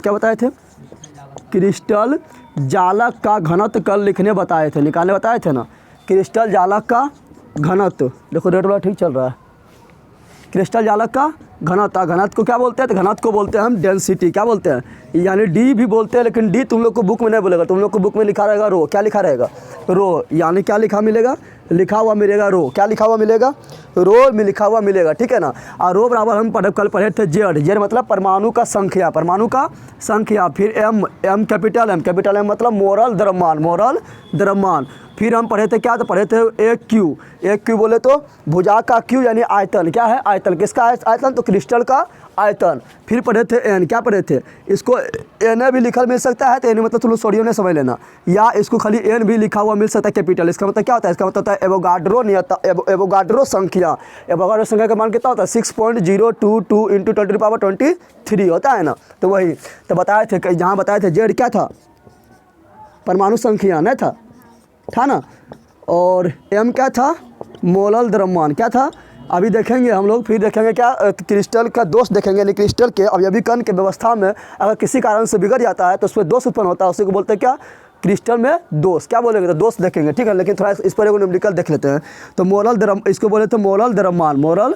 क्या बताए थे? क्रिस्टल जालक का घनत्व कल लिखने बताए थे, निकालने बताए थे ना। क्रिस्टल जालक का घनत्व, देखो रेट वाला ठीक चल रहा है। क्रिस्टल जालक का घनत्व, घनत्व को क्या बोलते हैं? तो घनत्व को बोलते हैं हम डेंसिटी। क्या बोलते हैं? यानी डी भी बोलते हैं, लेकिन डी तुम लोग को बुक में नहीं बोलेगा, तुम लोग को बुक में लिखा रहेगा रो। क्या लिखा रहेगा? रो। यानी क्या लिखा मिलेगा? लिखा हुआ मिलेगा रो। क्या लिखा हुआ मिलेगा? रो में लिखा हुआ मिलेगा, ठीक है ना। और रो बराबर हम कल पढ़े थे जेड। जेड मतलब परमाणु का संख्या, परमाणु का संख्या। फिर M, M capital M, capital M मतलब मोरल द्रव्यमान, मोरल द्रव्यमान। फिर हम पढ़े थे क्या? तो पढ़े थे एक क्यू। एक क्यू बोले तो भुजा का क्यू यानी आयतन। क्या है? आयतन। किसका आयतन? तो क्रिस्टल का आयतन। फिर पढ़े थे एन। क्या पढ़े थे? इसको एन भी लिखा मिल सकता है, तो एन मतलब तुम लोग सोडियम ने समझ लेना, या इसको खाली एन भी लिखा हुआ मिल सकता है कैपिटल। इसका मतलब क्या होता है? इसका मतलब होता है एवोगाड्रो नियता, एवोगाड्रो संख्या। एवोगाड्रो संख्या का मान कितना होता है? 6.022 इंटू 10⁻23 होता है ना। तो वही तो बताए थे, जहाँ बताए थे जेड क्या था? परमाणु संख्या नहीं था ना। और एम क्या था? मोलल द्रव्यमान। क्या था? अभी देखेंगे हम लोग, फिर देखेंगे क्या क्रिस्टल का दोष देखेंगे। यानी क्रिस्टल के अवयवीकरण के व्यवस्था में अगर किसी कारण से बिगड़ जाता है तो उसमें दोष उत्पन्न होता है, उसी को बोलते हैं क्या? क्रिस्टल में दोष। क्या बोलेंगे? तो दोष देखेंगे, ठीक है। लेकिन थोड़ा इस पर एक न्यूमेरिकल देख लेते हैं। तो मोलल द्रव्य, इसको बोले थे मोलल द्रव्यमान, मोलल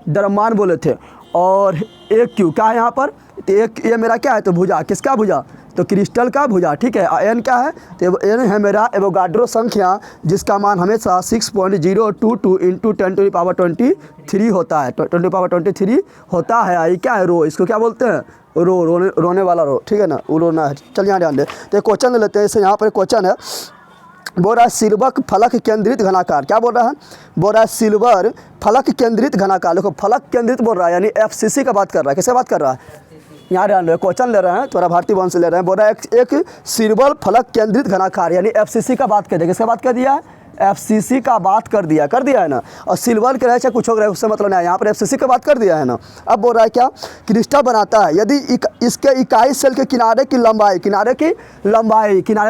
द्रव्यमान बोले थे। और एक क्यू क्या है यहाँ पर? तो एक ये मेरा क्या है? तो भुजा। किसका भुजा? तो क्रिस्टल का भुजा, ठीक है। एन क्या है? तो एन है मेरा एवोगाड्रो संख्या, जिसका मान हमेशा 6.022 इंटू 10⁻23 होता है, 10⁻23 होता है। आई क्या है? रो। इसको क्या बोलते हैं? रो, रोने वाला रो, ठीक है ना। वो रोना है। चल यहाँ ध्यान दे। तो एक क्वेश्चन ले लेते हैं। इससे यहाँ पर क्वेश्चन है, बोल रहा है सिल्वर फलक केंद्रित घनाकार। क्या बोल रहा है? बोल रहा है सिल्वर फलक केंद्रित घनाकार। देखो फलक केंद्रित बोल रहा है, यानी एफसीसी का बात कर रहा है। किससे बात कर रहा है? यहाँ ध्यान रहे, क्वेश्चन ले रहे हैं, थोड़ा भारतीय वंश से ले रहे हैं। बोल रहा है एक सिल्वर फलक केंद्रित घनाकार, यानी एफसीसी का बात कर दिया। किसका बात कर दिया है? एफसीसी का बात कर दिया है ना। और सिल्वर के रहे चाहे कुछ हो रहा है, उससे मतलब नहीं, यहाँ पर एफसीसी का बात कर दिया है ना। अब बोल रहा है क्या? क्रिस्टल बनाता है यदि इसके इकाई सेल के किनारे की लंबाई, किनारे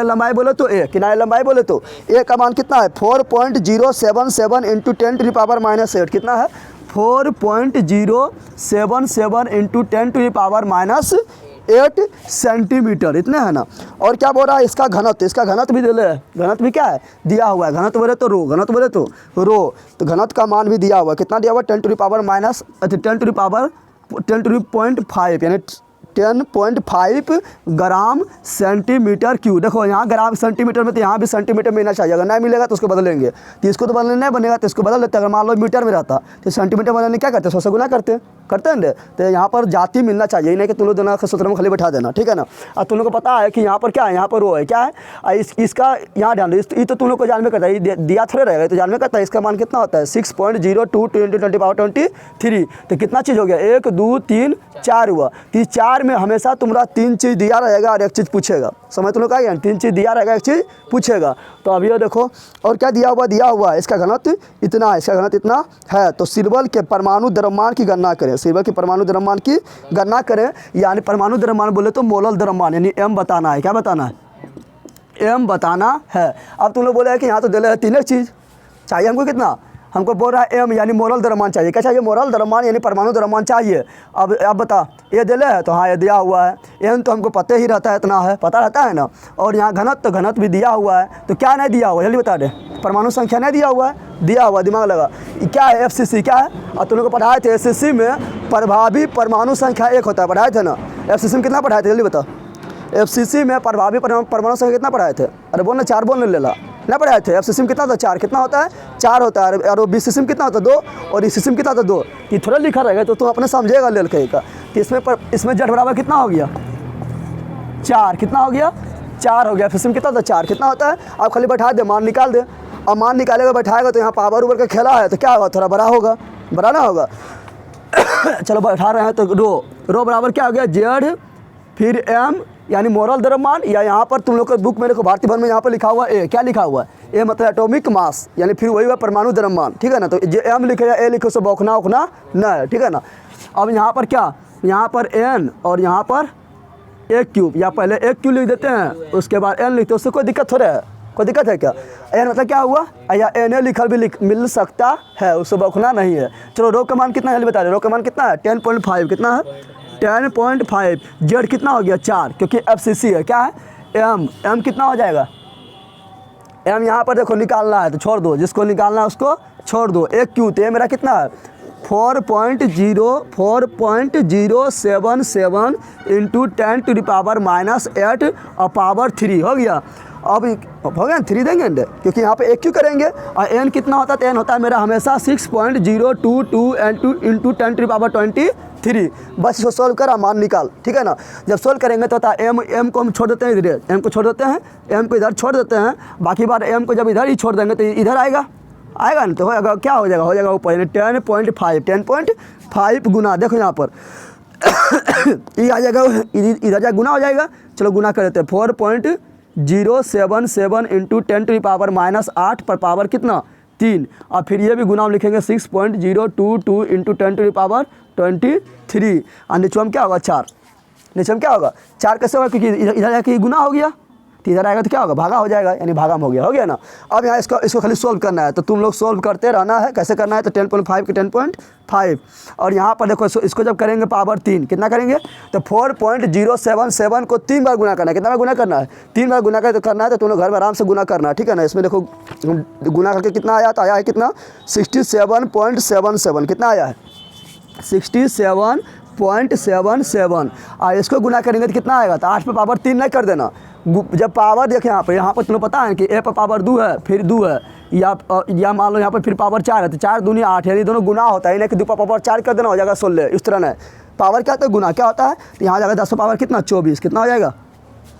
लंबाई बोले तो ए, किनारे लंबाई बोले तो ए का मान कितना है? 4.077 इंटू 10⁻⁸ कितना है? 4.077 इंटू 10⁻⁸ सेंटीमीटर, इतने है ना। और क्या बोल रहा है? इसका घनत्व, इसका घनत्व भी दिले, घनत्व भी क्या है? दिया हुआ है। घनत्व बोले तो रो, घनत्व बोले तो रो। तो घनत्व का मान भी दिया हुआ है। कितना दिया हुआ? 10⁻5 यानी 10.5 ग्राम सेंटीमीटर क्यू। देखो यहाँ ग्राम सेंटीमीटर में, तो यहाँ भी सेंटीमीटर मिलना चाहिए। अगर नहीं मिलेगा तो उसको बदलेंगे। तो इसको तो बदलने नहीं बनेगा, तो इसको बदल लेते हैं। अगर मान लो मीटर में रहता तो सेंटीमीटर बदलने क्या करते? 100 से गुना करते हैं ना। तो यहाँ पर जाति मिलना चाहिए, नहीं कि तुम लोग दोनों सूत्र में खाली बैठा देना, ठीक है ना। और तुम लोग को पता है कि यहाँ पर क्या है? यहाँ पर रो है। क्या है? इसका यहाँ ध्यान दो, ये तो तुम लोग को जानने करता है, दिया थोड़े रहेगा, तो जानने करता है। इसका मान कितना होता है? 6.022 इंटू 10⁻23। तो कितना चीज़ हो गया? 1 2 3 4 हुआ। तो 4 में हमेशा तुम्हारा 3 चीज़ दिया रहेगा और एक चीज़ पूछेगा। समझ तुम लोग का? 3 चीज़ दिया रहेगा, एक चीज़ पूछेगा। तो अब ये देखो, और क्या दिया हुआ? दिया हुआ है इसका घनत्व इतना है, इसका घनत्व इतना है। तो सिल्वर के परमाणु द्रव्यमान की गणना करें, सिल्वर के परमाणु द्रव्यमान की गणना करें। यानी परमाणु द्रव्यमान बोले तो मोलल द्रव्यमान, यानी एम बताना है। क्या बताना है? एम बताना है। अब तुम लोग बोले कि यहाँ तो दिले है 3 चीज़, चाहिए हमको कितना? हमको बोल रहा है एम यानी मोरल द्रव्यमान चाहिए। क्या चाहिए? मोरल द्रव्यमान यानी परमाणु द्रव्यमान चाहिए। अब बता, ये दिले है तो हाँ ये दिया हुआ है। एम तो हमको पता ही रहता है, इतना है, पता रहता है ना। और यहाँ घनत्व, तो घनत्व भी दिया हुआ है। तो क्या नहीं दिया हुआ? जल्दी बता दे। परमाणु संख्या नहीं दिया हुआ है, दिया हुआ, दिमाग लगा। क्या है? एफसीसी क्या है? और तुम लोग को पढ़ाए थे एफसीसी में प्रभावी परमाणु संख्या 1 होता है, पढ़ाए थे ना। एफसीसी में कितना पढ़ाए थे? जल्दी बता। एफसीसी में प्रभावी परमाणु संख्या कितना पढ़ाए थे? अरे बोलना, 4 बोलने लेला ना पढ़ाए थे। एफसीसी में कितना होता है? 4। कितना होता है? 4 होता है। और बीसीसी में कितना होता है? 2। और ईसीसी में कितना होता है? 2। ये थोड़ा लिखा रहेगा तो तुम अपने समझेगा लेल कहेगा। तो इसमें जेड बराबर कितना हो गया? 4। कितना हो गया? 4 हो गया। एफसीसी में कितना होता है? 4। कितना होता है? आप खाली बैठा दे, मान निकाल दे। और मान निकालेगा, बैठाएगा तो यहाँ पावर ऊपर का खेला है तो क्या होगा? थोड़ा बड़ा होगा, बड़ा ना होगा। चलो बैठा रहे हैं तो रो बराबर क्या हो गया? जेड, फिर एम यानी मोरल द्रव्यमान, या यहाँ पर तुम लोग के बुक में देखो भारतीय भवन में यहाँ पर लिखा हुआ ए। क्या लिखा हुआ है? ए मतलब एटॉमिक मास, यानी फिर वही हुआ परमाणु द्रव्यमान, ठीक है ना। तो जो एम लिखे या ए लिखे उससे बौखना उखना न, ठीक है ना। अब यहाँ पर क्या? यहाँ पर एन और यहाँ पर एक क्यूब, या पहले एक क्यूब लिख देते हैं उसके बाद एन लिखते हैं, उससे कोई दिक्कत थोड़ा है। कोई दिक्कत है क्या? एन मतलब क्या हुआ, या एन ए लिखल भी मिल सकता है, उससे बखना नहीं है। चलो रो का मान कितना है बता रहे, रो का मान कितना है 10.5, कितना है 10.5। जेड कितना हो गया 4, क्योंकि FCC है, क्या है एम कितना हो जाएगा एम, यहाँ पर देखो निकालना है तो छोड़ दो, जिसको निकालना है उसको छोड़ दो। एक क्यू, तो ये मेरा कितना है 4.077 इंटू 10⁻⁻8 और पावर 3 हो गया। अब हो गया 3 देंगे न, क्योंकि यहाँ पे एक क्यू करेंगे और एन कितना होता है, तो एन होता है मेरा हमेशा 6.022 इंटू 10⁻23। बस इसको सोल्व करा, मान निकाल, ठीक है ना। जब सोल्व करेंगे तो होता है एम को हम छोड़ देते हैं इधर, एम को छोड़ देते हैं, एम को इधर छोड़ देते हैं, बाकी बार एम को जब इधर ही छोड़ देंगे तो इधर आएगा ना, तो होगा क्या हो जाएगा ऊपर 10.5 गुना, देखो यहाँ पर ये आ जाएगा, इधर जा गुना हो जाएगा। चलो गुना कर देते हैं 4.077 इंटू 10⁻⁻8 पर पावर कितना 3, और फिर ये भी गुना हम लिखेंगे 6.022 इंटू 10⁻23, और नीचे में क्या होगा 4, नीचे में क्या होगा 4 कैसे होगा, क्योंकि इधर जाके गुना हो गया, तो इधर आएगा तो क्या होगा भागा हो जाएगा, यानी भागा में हो गया ना। अब यहाँ इसको खाली सोल्व करना है, तो तुम लोग सोल्व करते रहना है। कैसे करना है, तो 10.5 के 10.5, और यहाँ पर देखो इसको जब करेंगे पावर 3 कितना करेंगे, तो 4.077 को 3 बार गुना करना है। कितना बार गुना करना है, 3 बार गुना करना है, तो तुम लोग घर में आराम से गुना करना है, ठीक है ना। इसमें देखो गुना करके कितना आया, तो आया है कितना 67.77, कितना आया है 67.77, और इसको गुना करेंगे तो कितना आएगा, तो 8 पे पावर 3 नहीं कर देना। जब पावर देखें यहाँ पर तुम्हें पता है कि ए पर पावर 2 है, फिर 2 है, या मान लो यहाँ पर फिर पावर 4 है, तो 4 दूनी 8, यानी दोनों गुना होता है, यानी कि 2 पर पावर 4 कर देना, हो जाएगा 16। इस तरह है पावर क्या होता है, गुना क्या होता है, तो यहाँ जाएगा 10 पर पावर कितना 24, कितना हो जाएगा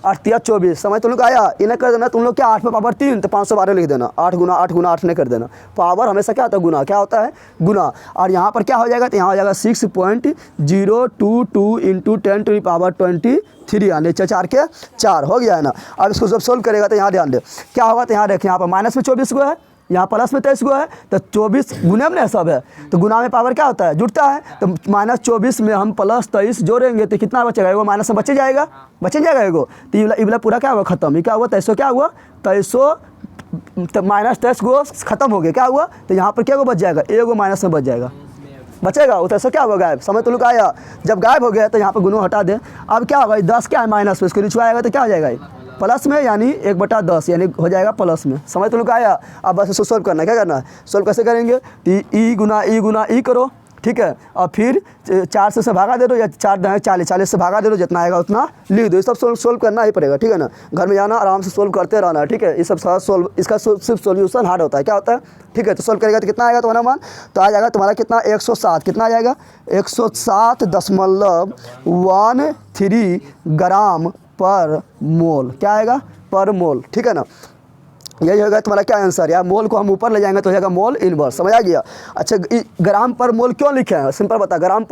8 या 24। समझ तुम लोग आया, इन्हें कर देना तुम लोग क्या 8 पे पावर 3, तो 512 लिख देना, 8 गुना 8 नहीं कर देना। पावर हमेशा क्या होता है गुना, क्या होता है गुना। और यहाँ पर क्या हो जाएगा, तो यहाँ हो जाएगा 6.022 इंटू 10⁻23, यानी 4 के 4 हो गया है ना। अब इसको जब सोल्व करेगा तो यहाँ ध्यान दे क्या होगा, तो यहाँ देखें यहाँ पर माइनस में 24 गो है, यहाँ प्लस में 23 गो है, तो 24 गुने में सब है, तो गुना में पावर क्या होता है जुड़ता है, तो -24 में हम +23 जोड़ेंगे तो कितना बचेगा, एगो माइनस में बचे जाएगा एगो, तो ये पूरा क्या हुआ खत्म। ये क्या हुआ 2300, क्या हुआ 2300 -23 गो खत्म हो गया, क्या हुआ, तो यहाँ पर क्या गो बच जाएगा, एगो माइनस में बच जाएगा, बचेगा वो, तो ऐसा क्या होगा गायब। समझ तो लोग आया, जब गायब हो गया तो यहाँ पर गुनो हटा दें। अब क्या होगा 10 क्या है माइनस में, इसको नीचे आएगा तो क्या हो जाएगा प्लस में, यानी 1/10 यानी हो जाएगा प्लस में। समझ तो लोग आया। अब बस इसको सोल्व करना है, क्या करना है सोल्व कैसे करेंगे, तो ई गुना ई करो, ठीक है, और फिर 4 से भागा दे दो, या 4 40 से भागा दे दो, जितना आएगा उतना लिख दो। ये सब सोल्व करना ही पड़ेगा, ठीक है ना। घर में जाना आराम से सोल्व करते रहना, ठीक है। ये सब सोल्व, इसका सिर्फ सोल्यूशन हार्ड होता है, क्या होता है, ठीक है। तो सोल्व करेगा तो कितना आएगा तुम्हारा मान, तो आ जाएगा तुम्हारा कितना 107, कितना आ जाएगा 107.13 ग्राम पर मोल, क्या आएगा पर मोल, ठीक है ना। यही होगा तुम्हारा क्या आंसर। यार मोल को हम ऊपर ले जाएंगे तो हो जाएगा मोल इनवर्स, समझ आ गया। अच्छा ग्राम पर मोल क्यों लिखे हैं, सिंपल बता, ग्राम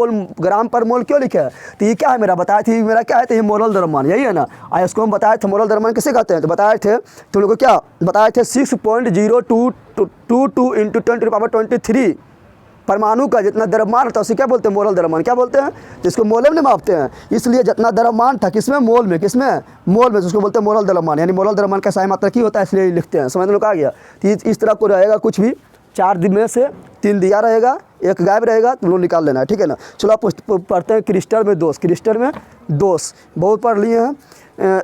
पर मोल क्यों लिखे हैं, तो ये क्या है मेरा बताया थी, मेरा क्या है, तो ये मोरल द्रव्यमान, यही है ना। आज इसको हम बताए थे मोरल द्रव्यमान किसे कहते हैं, तो बताए थे तुम लोग को, क्या बताए थे 6.022 इंटू 10⁻23 परमाणु का जितना द्रव्यमान होता है उसे क्या बोलते हैं मोरल द्रव्यमान, क्या बोलते हैं, जिसको मोल में मापते हैं। इसलिए जितना द्रव्यमान था किसमें मोल में, मोल में, जिसको बोलते हैं मोरल द्रव्यमान, यानी मोरल द्रव्यमान का सही मात्रा की होता है, इसलिए लिखते हैं। समझ लोग आ गया। तो इस तरह को रहेगा, कुछ भी 4 दिन में से 3 दिया रहेगा, 1 गायब रहेगा, तुम लोग निकाल लेना है, ठीक है ना। चलो आप पढ़ते हैं क्रिस्टल में दोष बहुत पढ़ लिए हैं।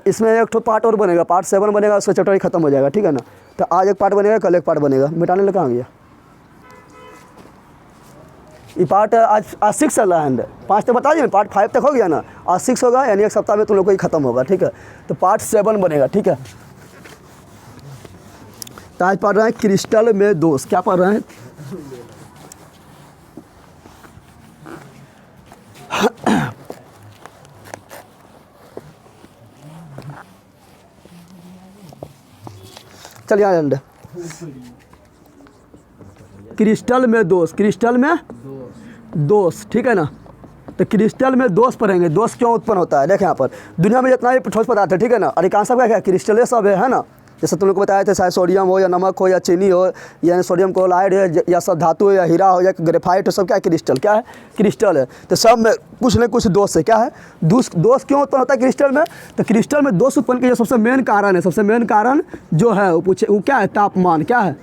इसमें एक तो पार्ट और बनेगा, पार्ट 7 बनेगा, उसका चैप्टर ही खत्म हो जाएगा, ठीक है ना। तो आज एक पार्ट बनेगा, कल एक पार्ट बनेगा, मिटाने लगा कहाँ गया ये पार्ट। आज 6 चल रहा है, 5 तो बता दिए, पार्ट 5 तक हो गया ना, आज 6 होगा, यानी एक सप्ताह में तुम लोग को ही खत्म होगा, ठीक है। तो पार्ट 7 बनेगा, ठीक है। तो आज पढ़ रहे हैं क्रिस्टल में दोष, क्या पढ़ रहे हैं, चलिए आनंद क्रिस्टल में दोष, ठीक है ना। तो क्रिस्टल में दोष पढ़ेंगे, दोष क्यों उत्पन्न होता है। देखें यहाँ पर दुनिया में जितना भी ठोस पदार्थ है, ठीक है ना, अधिकांश सब क्या है क्रिस्टल सब है ना, जैसे तुम लोग को बताया था, चाहे सोडियम हो या नमक हो या चीनी हो या सोडियम क्लोराइड है या सब धातु हो या हीरा हो या ग्रेफाइट हो, सब क्या है? क्रिस्टल। क्या है? क्रिस्टल है। तो सब में कुछ न कुछ दोष है। क्या है? दोष क्यों उत्पन्न होता है क्रिस्टल में? तो क्रिस्टल में दोष उत्पन्न के सबसे मेन कारण है, सबसे मेन कारण जो है वो क्या है? तापमान। क्या है?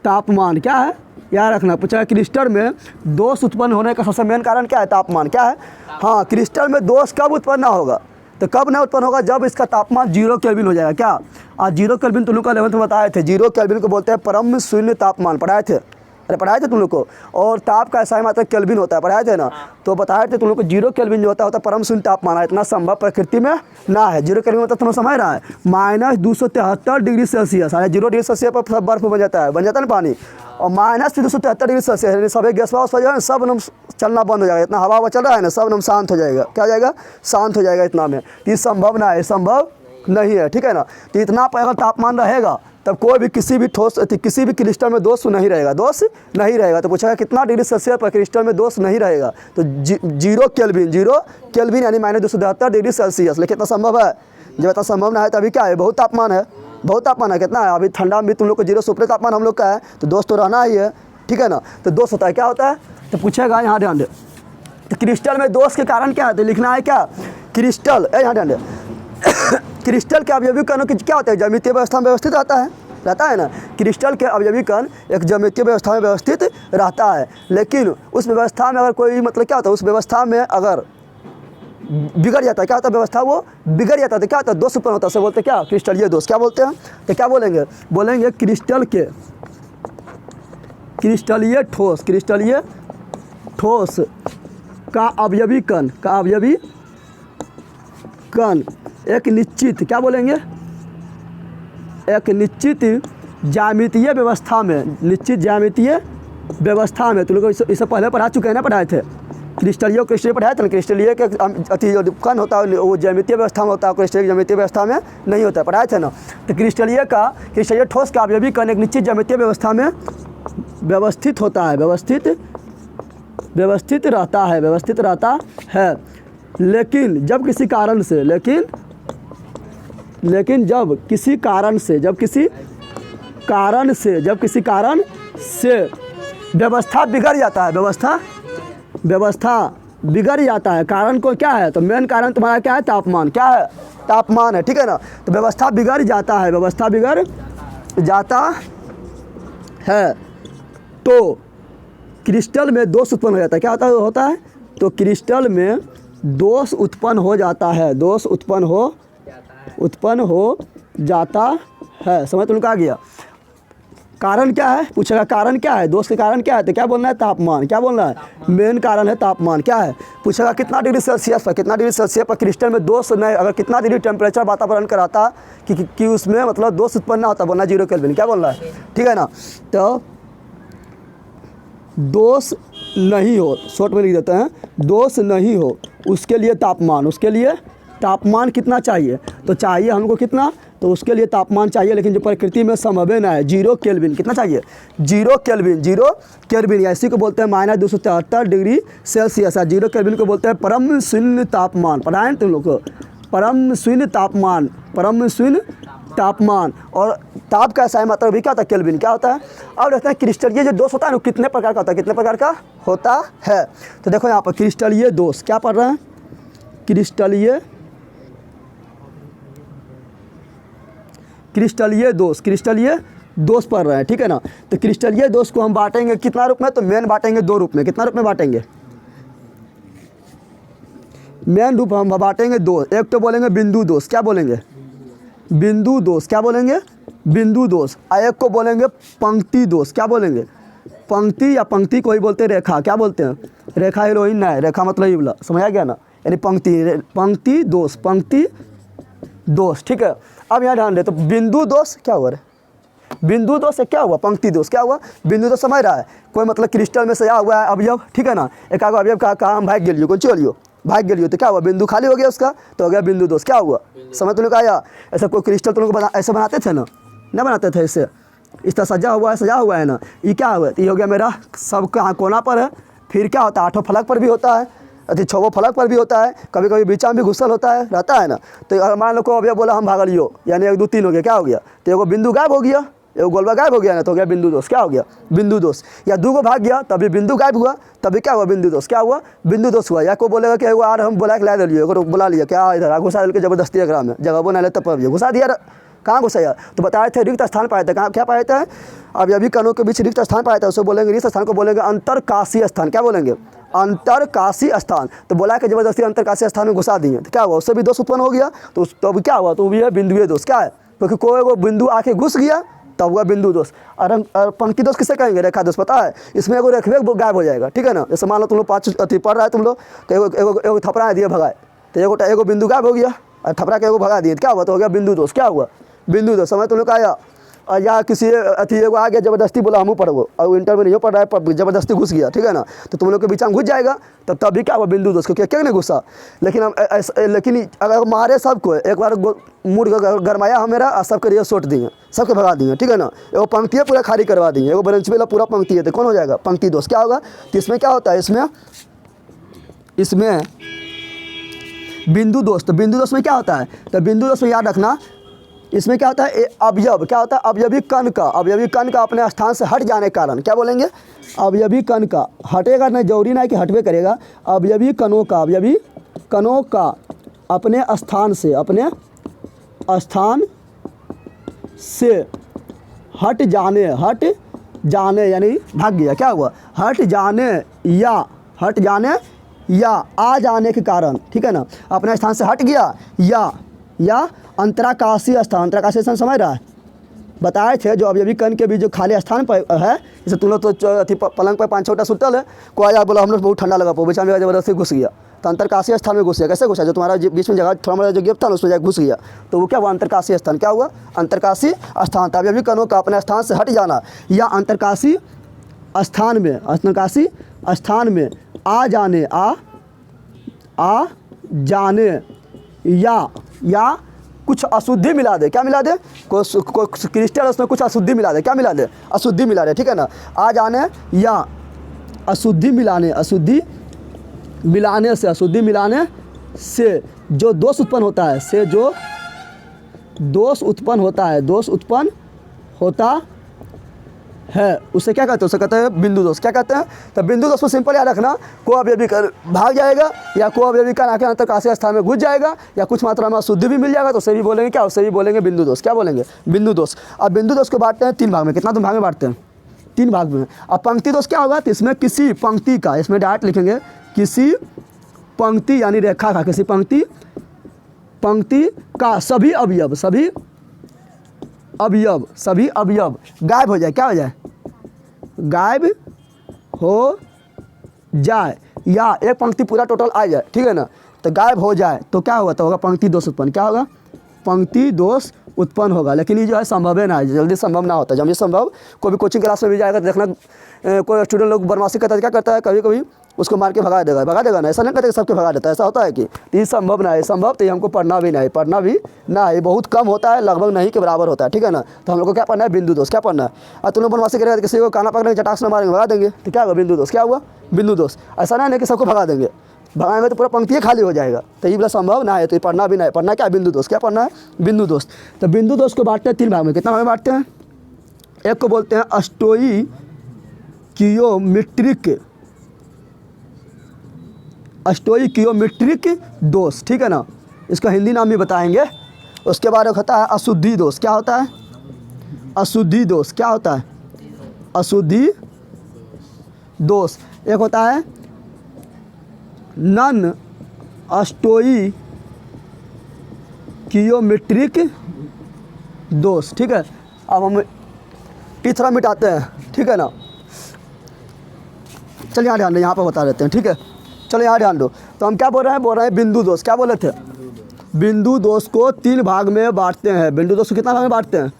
तापमान। क्या है? याद रखना, पूछा क्रिस्टल में दोष उत्पन्न होने का सबसे मेन कारण क्या है? तापमान। क्या है? हाँ, क्रिस्टल में दोष कब उत्पन्न होगा? तो कब ना उत्पन्न होगा? जब इसका तापमान 0 केल्विन हो जाएगा। क्या? आज 0 केल्विन तुम लोग को 11th में बताए थे। 0 केल्विन को बोलते हैं परम शून्य तापमान। पढ़ाए थे? अरे पढ़ाए थे तुम लोग को। और ताप का ऐसा ही मात्रा केल्विन होता है, पढ़ाए थे ना? तो बताए थे तुम लोग को 0 केल्विन जो होता है परम शून्य तापमान है। इतना संभव प्रकृति में ना है। 0 केल्विन होता है, तुम समझ रहा है, -273 डिग्री सेल्सियस। 0 डिग्री सेल्सियस पर सब बर्फ बन जाता है ना पानी। और -273 डिग्री सेल्सियस सभी गैस जो है सब एकदम चलना बंद हो जाएगा। इतना हवा चल रहा है ना, सब एकदम शांत हो जाएगा। क्या हो जाएगा? शांत हो जाएगा इतना में। ये संभव ना है, संभव नहीं है, ठीक है ना? तो इतना पर अगर तापमान रहेगा तब कोई भी किसी भी ठोस किसी भी क्रिस्टल में दोष नहीं रहेगा, दोष नहीं रहेगा। तो पूछा कितना डिग्री सेल्सियस पर क्रिस्टल में दोष नहीं रहेगा? तो 0 केल्विन यानी -273 डिग्री सेल्सियस। लेकिन इतना संभव है? जब इतना संभव ना है तभी क्या है? बहुत तापमान है, बहुत तापमान है। कितना है? अभी ठंडा में भी तुम लोग को 0 सुपर तापमान हम लोग का है, तो दोष तो रहना ही है, ठीक है ना? तो दोष होता है, क्या होता है? तो पूछेगा यहाँ ध्यान दे, तो क्रिस्टल में दोष के कारण क्या है? तो लिखना है क्या? क्रिस्टल, यहाँ ध्यान दे, क्रिस्टल के अवयवी कणों की क्या होता है? ज्यामितीय व्यवस्था में व्यवस्थित रहता है ना? क्रिस्टल के अवयवी कण एक ज्यामितीय व्यवस्था में व्यवस्थित रहता है। लेकिन उस व्यवस्था में अगर कोई मतलब क्या होता है? उस व्यवस्था में अगर बिगड़ जाता है, क्या होता है? व्यवस्था वो बिगड़ जाता है तो क्या होता है? दोष उत्पन्न होता है। से बोलते क्या? क्रिस्टलीय दोष। क्या बोलते हैं? तो क्या बोलेंगे? बोलेंगे क्रिस्टलीय ठोस का अवयवी कण एक निश्चित, क्या बोलेंगे? एक निश्चित ज्यामितीय व्यवस्था में, तुम लोग इससे पहले पढ़ा चुके हैं ना, पढ़ाए थे क्रिस्टलीय पढ़ाया था। क्रिस्टलीय के अति कण होता है वो ज्यामितीय व्यवस्था में होता है, क्रिस्टलीय ज्यामितीय व्यवस्था में नहीं होता है, पढ़ाए थे ना? तो क्रिस्टलीय ठोस का अवयवी कण एक निश्चित ज्यामितीय व्यवस्था में व्यवस्थित होता है, व्यवस्थित रहता है। लेकिन जब किसी कारण से व्यवस्था बिगड़ जाता है, व्यवस्था बिगड़ जाता है। कारण को क्या है? तो मेन कारण तुम्हारा क्या है? तापमान। क्या है? तापमान है, ठीक है ना? तो व्यवस्था बिगड़ जाता है, तो क्रिस्टल में दोष उत्पन्न हो जाता है। क्या होता है? तो क्रिस्टल में दोष उत्पन्न हो जाता है, समझ तुम आ गया? कारण क्या है? पूछेगा कारण क्या है? दोष के कारण क्या है? तो क्या बोलना है? तापमान। क्या बोलना है? मेन कारण है तापमान। क्या है? पूछेगा कितना डिग्री सेल्सियस पर क्रिस्टल में दोष नहीं, अगर कितना डिग्री टेम्परेचर वातावरण कराता कि उसमें मतलब दोष उत्पन्न ना होता, बोलना 0 केल्विन। क्या बोलना है? ठीक है ना? तो दोष नहीं हो, शॉर्ट में लिख देते हैं, दोष नहीं हो उसके लिए तापमान कितना चाहिए? तो चाहिए हमको कितना? तो उसके लिए तापमान चाहिए, लेकिन जो प्रकृति में संभव ना है, 0 केल्विन। कितना चाहिए? 0 केल्विन। इसी को बोलते हैं -273 डिग्री सेल्सियस। 0 केल्विन को बोलते हैं परम शून्य तापमान। पढ़ाएं तुम लोग को, परम शून्य तापमान। और ताप का ऐसा मात्रा भी क्या होता है? केल्विन। क्या होता है? अब देखते हैं क्रिस्टलीय जो दोष होता है ना, कितने प्रकार का होता है? तो देखो यहाँ पर क्रिस्टलीय दोष क्या पढ़ रहे हैं? क्रिस्टलीय दोष पढ़ रहे हैं, ठीक है ना? तो क्रिस्टलीय दोष को हम बांटेंगे कितना रूप में? तो मेन बांटेंगे 2 रूप में। कितना रूप में बांटेंगे? मेन रूप हम बांटेंगे 2। एक तो बोलेंगे बिंदु दोष। क्या बोलेंगे? बिंदु दोष। क्या बोलेंगे? बिंदु दोष। और एक को बोलेंगे पंक्ति दोष। क्या बोलेंगे? पंक्ति, या पंक्ति को ही बोलते हैं रेखा। क्या बोलते हैं? रेखा हीरोइन ना है, रेखा मतलब ये बोला, समझा गया ना? यानी पंक्ति दोष, ठीक है? अब यहाँ ध्यान दे, तो बिंदु दोष क्या हुआ? बिंदु दोष से क्या हुआ? पंक्ति दोष। क्या हुआ? बिंदु दोष समझ रहा है? कोई मतलब क्रिस्टल में सजा हुआ है अवयव, ठीक है ना? एक अवयव का हम भाग गेलियो, भाग गेलियो, तो क्या हुआ? बिंदु खाली हो गया उसका, तो हो गया बिंदु दोष। क्या हुआ? समझ तुम लोग आया? ऐसा कोई क्रिस्टल तुम लोग ऐसे बनाते थे ना? नहीं बनाते थे ऐसे, इस तरह सजा हुआ है ना? ये क्या हुआ? ये हो गया मेरा सब कहाँ कोना पर है। फिर क्या होता है? 8 फलक पर भी होता है, अति छो फलक पर भी होता है, कभी कभी बीचा में भी घुसल होता है, रहता है ना। तो मान लो को अब ये बोला हम भागलियो, यानी 1 2 3 हो गया, क्या हो गया, तो एगो बिंदु गायब हो गया, एगो गोलवा गायब हो गया ना, तो हो गया बिंदु दोष। क्या हो गया, बिंदु दोष। या 2 को भाग गया तभी बिंदु गायब हुआ, तभी क्या हुआ, बिंदु दोष। क्या हुआ, बिंदु दोष हुआ। या को बोलेगा कि एगो आर हम बुला के ला दिलियो, एगो बुला लिया, क्या इधर घुसा दिल के जबरदस्ती एकरा में, जगह बना ले तब घुसा दिया, कहाँ घुसाया, तो बताए थे रिक्त स्थान पाए थे, कहाँ क्या पाए थे, अब अभी कणों के बीच रिक्त स्थान पाए थे, उसको बोलेंगे, रिक्त स्थान को बोलेंगे अंतरकाशीय स्थान। क्या बोलेंगे, अंतरकाशीय स्थान। तो बोला कि जबरदस्ती अंतरकाशीय स्थान में घुसा दिए, तो क्या हुआ, उससे भी दोष उत्पन्न हो गया, तो अब क्या हुआ, तो भी है बिंदुए दोष। क्या है, क्योंकि कोई वो बिंदु आके घुस गया तब हुआ बिंदु दोष। और पंक्ति दोष किसे कहेंगे, रेखा दोष। पता है, इसमें एगो रेखवे गायब हो जाएगा, ठीक है ना। जैसे मान लो तुम लोग 5 अथी पढ़ रहा है तुम लोग, तो एगो थपड़ा दिए भगाए, तो एगो बिंदु गायब हो गया, और थपड़ा के एगो भगा दिए, क्या हुआ, तो हो गया बिंदु दोष। क्या हुआ, बिंदु दोष। समय तुम लोग आया, और या किसी अथी एगो आ गया जबरदस्ती, बोला हमू पढ़ो, और इंटर में नहीं पढ़ रहा है, पर जबरदस्ती घुस गया, ठीक है ना, तो तुम लोग के बीच में घुस जाएगा, तब भी क्या हुआ, बिंदु दोष, क्योंकि क्या नहीं घुसा। लेकिन अगर मारे सबको, एक बार मूड गरमाया हमेरा, और सबके रिया सोट दिए, सबके भगा दिए, ठीक है ना। एगो पंक्तियाँ पूरा खाली करवा दिए, एगो ब्रांच में पूरा पंक्ति है, तो कौन हो जाएगा, पंक्ति दोष। क्या होगा, तो इसमें क्या होता है, इसमें बिंदु दोष। तो बिंदु दोष में क्या होता है, तो बिंदु दोष में याद रखना, इसमें क्या होता है, अवयव, क्या होता है, अवयवी कण का अपने स्थान से हट जाने के कारण, क्या बोलेंगे, अवयवी कण का, हटेगा नहीं, जरूरी नहीं कि हटवे करेगा, अवयवी कणों का अपने स्थान से हट जाने यानी भाग गया, क्या हुआ, हट जाने या आ जाने के कारण, ठीक है ना, अपने स्थान से हट गया, या अंतराकाशीय स्थान समझ रहा है, बताए थे जो अवयवी कण के भी जो खाली स्थान पर है, जैसे तुम लोग तो अथी पलंग पर 5 छोटा सुतल है, कोई आया बोला हम लोग बहुत ठंडा लगा, बीच में जबरदस्ती घुस गया, तो अंतरकाशीय स्थान में घुस गया। कैसे घुसा, जो तुम्हारा बीच में जगह थोड़ा मोड़ा जो गैप था ना, उसमें जाकर घुस गया, तो वो क्या हुआ, अंतरकाशीय स्थान। क्या हुआ, अंतरकाशीय स्थान। अवयवी कणों का अपने स्थान से हट जाना, या अंतरकाशीय स्थान में आ जाने या कुछ अशुद्धि मिला दे, क्या मिला दे, कोई क्रिस्टल उसमें कुछ अशुद्धि मिला दे, क्या मिला दे, अशुद्धि मिला दे, ठीक है ना। आ जाने या अशुद्धि मिलाने से जो दोष उत्पन्न होता है उसे क्या कहते हैं, उसे कहते हैं बिंदु दोष। क्या कहते हैं, तो बिंदु दोष को सिंपल याद रखना, को अवयवी कण भाग जाएगा, या को अवयवी कण आके अंतरकाशीय स्थान में घुस जाएगा, या कुछ मात्रा में अशुद्धि भी मिल जाएगा, तो उसे भी बोलेंगे क्या, उसे भी बोलेंगे बिंदु दोष। क्या बोलेंगे, बिंदु दोष। अब बिंदु दोष को बांटते हैं 3 भाग में, कितना 2 भाग में बांटते हैं, 3 भाग में। अब पंक्ति दोष क्या होगा, तो इसमें किसी पंक्ति का, इसमें डायरेक्ट लिखेंगे, किसी पंक्ति यानी रेखा का, किसी पंक्ति का सभी अवयव गायब हो जाए, क्या हो जाए, गायब हो जाए, या एक पंक्ति पूरा टोटल आ जाए, ठीक है ना, तो गायब हो जाए, तो क्या होगा, तो होगा पंक्ति दोष उत्पन्न। क्या होगा, पंक्ति दोष उत्पन्न होगा। लेकिन ये जो है संभव है ना, जल्दी संभव ना होता है। जब ये संभव कोई भी कोचिंग क्लास में भी जाएगा तो देखना, कोई स्टूडेंट लोग बदमाशी करता है, क्या करता है, कभी कभी उसको मार के भगा देगा ना, ऐसा नहीं करते कि सबके भगा देता है, ऐसा होता है कि ये संभव ना है, संभव तो ये हमको पढ़ना भी ना है, बहुत कम होता है, लगभग नहीं के बराबर होता है, ठीक है ना। तो हम लोग को क्या पढ़ना है, बिंदु दोष। क्या पढ़ना है, और तुम लोग बदमाशी करेगा किसी को काना पकड़ेंगे, चटाक से मारेंगे, भगा देंगे, तो क्या होगा, बिंदु दोष। क्या हुआ, बिंदु दोष। ऐसा नहीं है कि सबको भगा देंगे, भगाएंगे तो पूरा पंक्ति खाली हो जाएगा, तो ये बोला संभव ना है, तो ये पढ़ना भी ना है। पढ़ना क्या, बिंदु दोष। क्या पढ़ना है, बिंदु दोष। तो बिंदु दोष को बांटते हैं 3 भाग में, कितना भाग में बांटते हैं, एक को बोलते हैं स्टोइकियोमेट्रिक दोष, ठीक है ना, इसका हिंदी नाम भी बताएंगे। उसके बाद एक होता है अशुद्धि दोष। क्या होता है, अशुद्धि दोष। क्या होता है, अशुद्धि दोष। एक होता है नॉन स्टोइकियोमेट्रिक दोष, ठीक है। अब हम तीसरा मिटाते हैं, ठीक है ना। चलिए यहाँ ध्यान दो, यहाँ पर बता देते हैं, ठीक है। चलो यहाँ ध्यान दो, तो हम क्या बोल रहे हैं, बिंदु दोष। क्या बोले थे, बिंदु दोष को 3 भाग में बांटते हैं। बिंदु दोष को कितना भाग में बांटते हैं,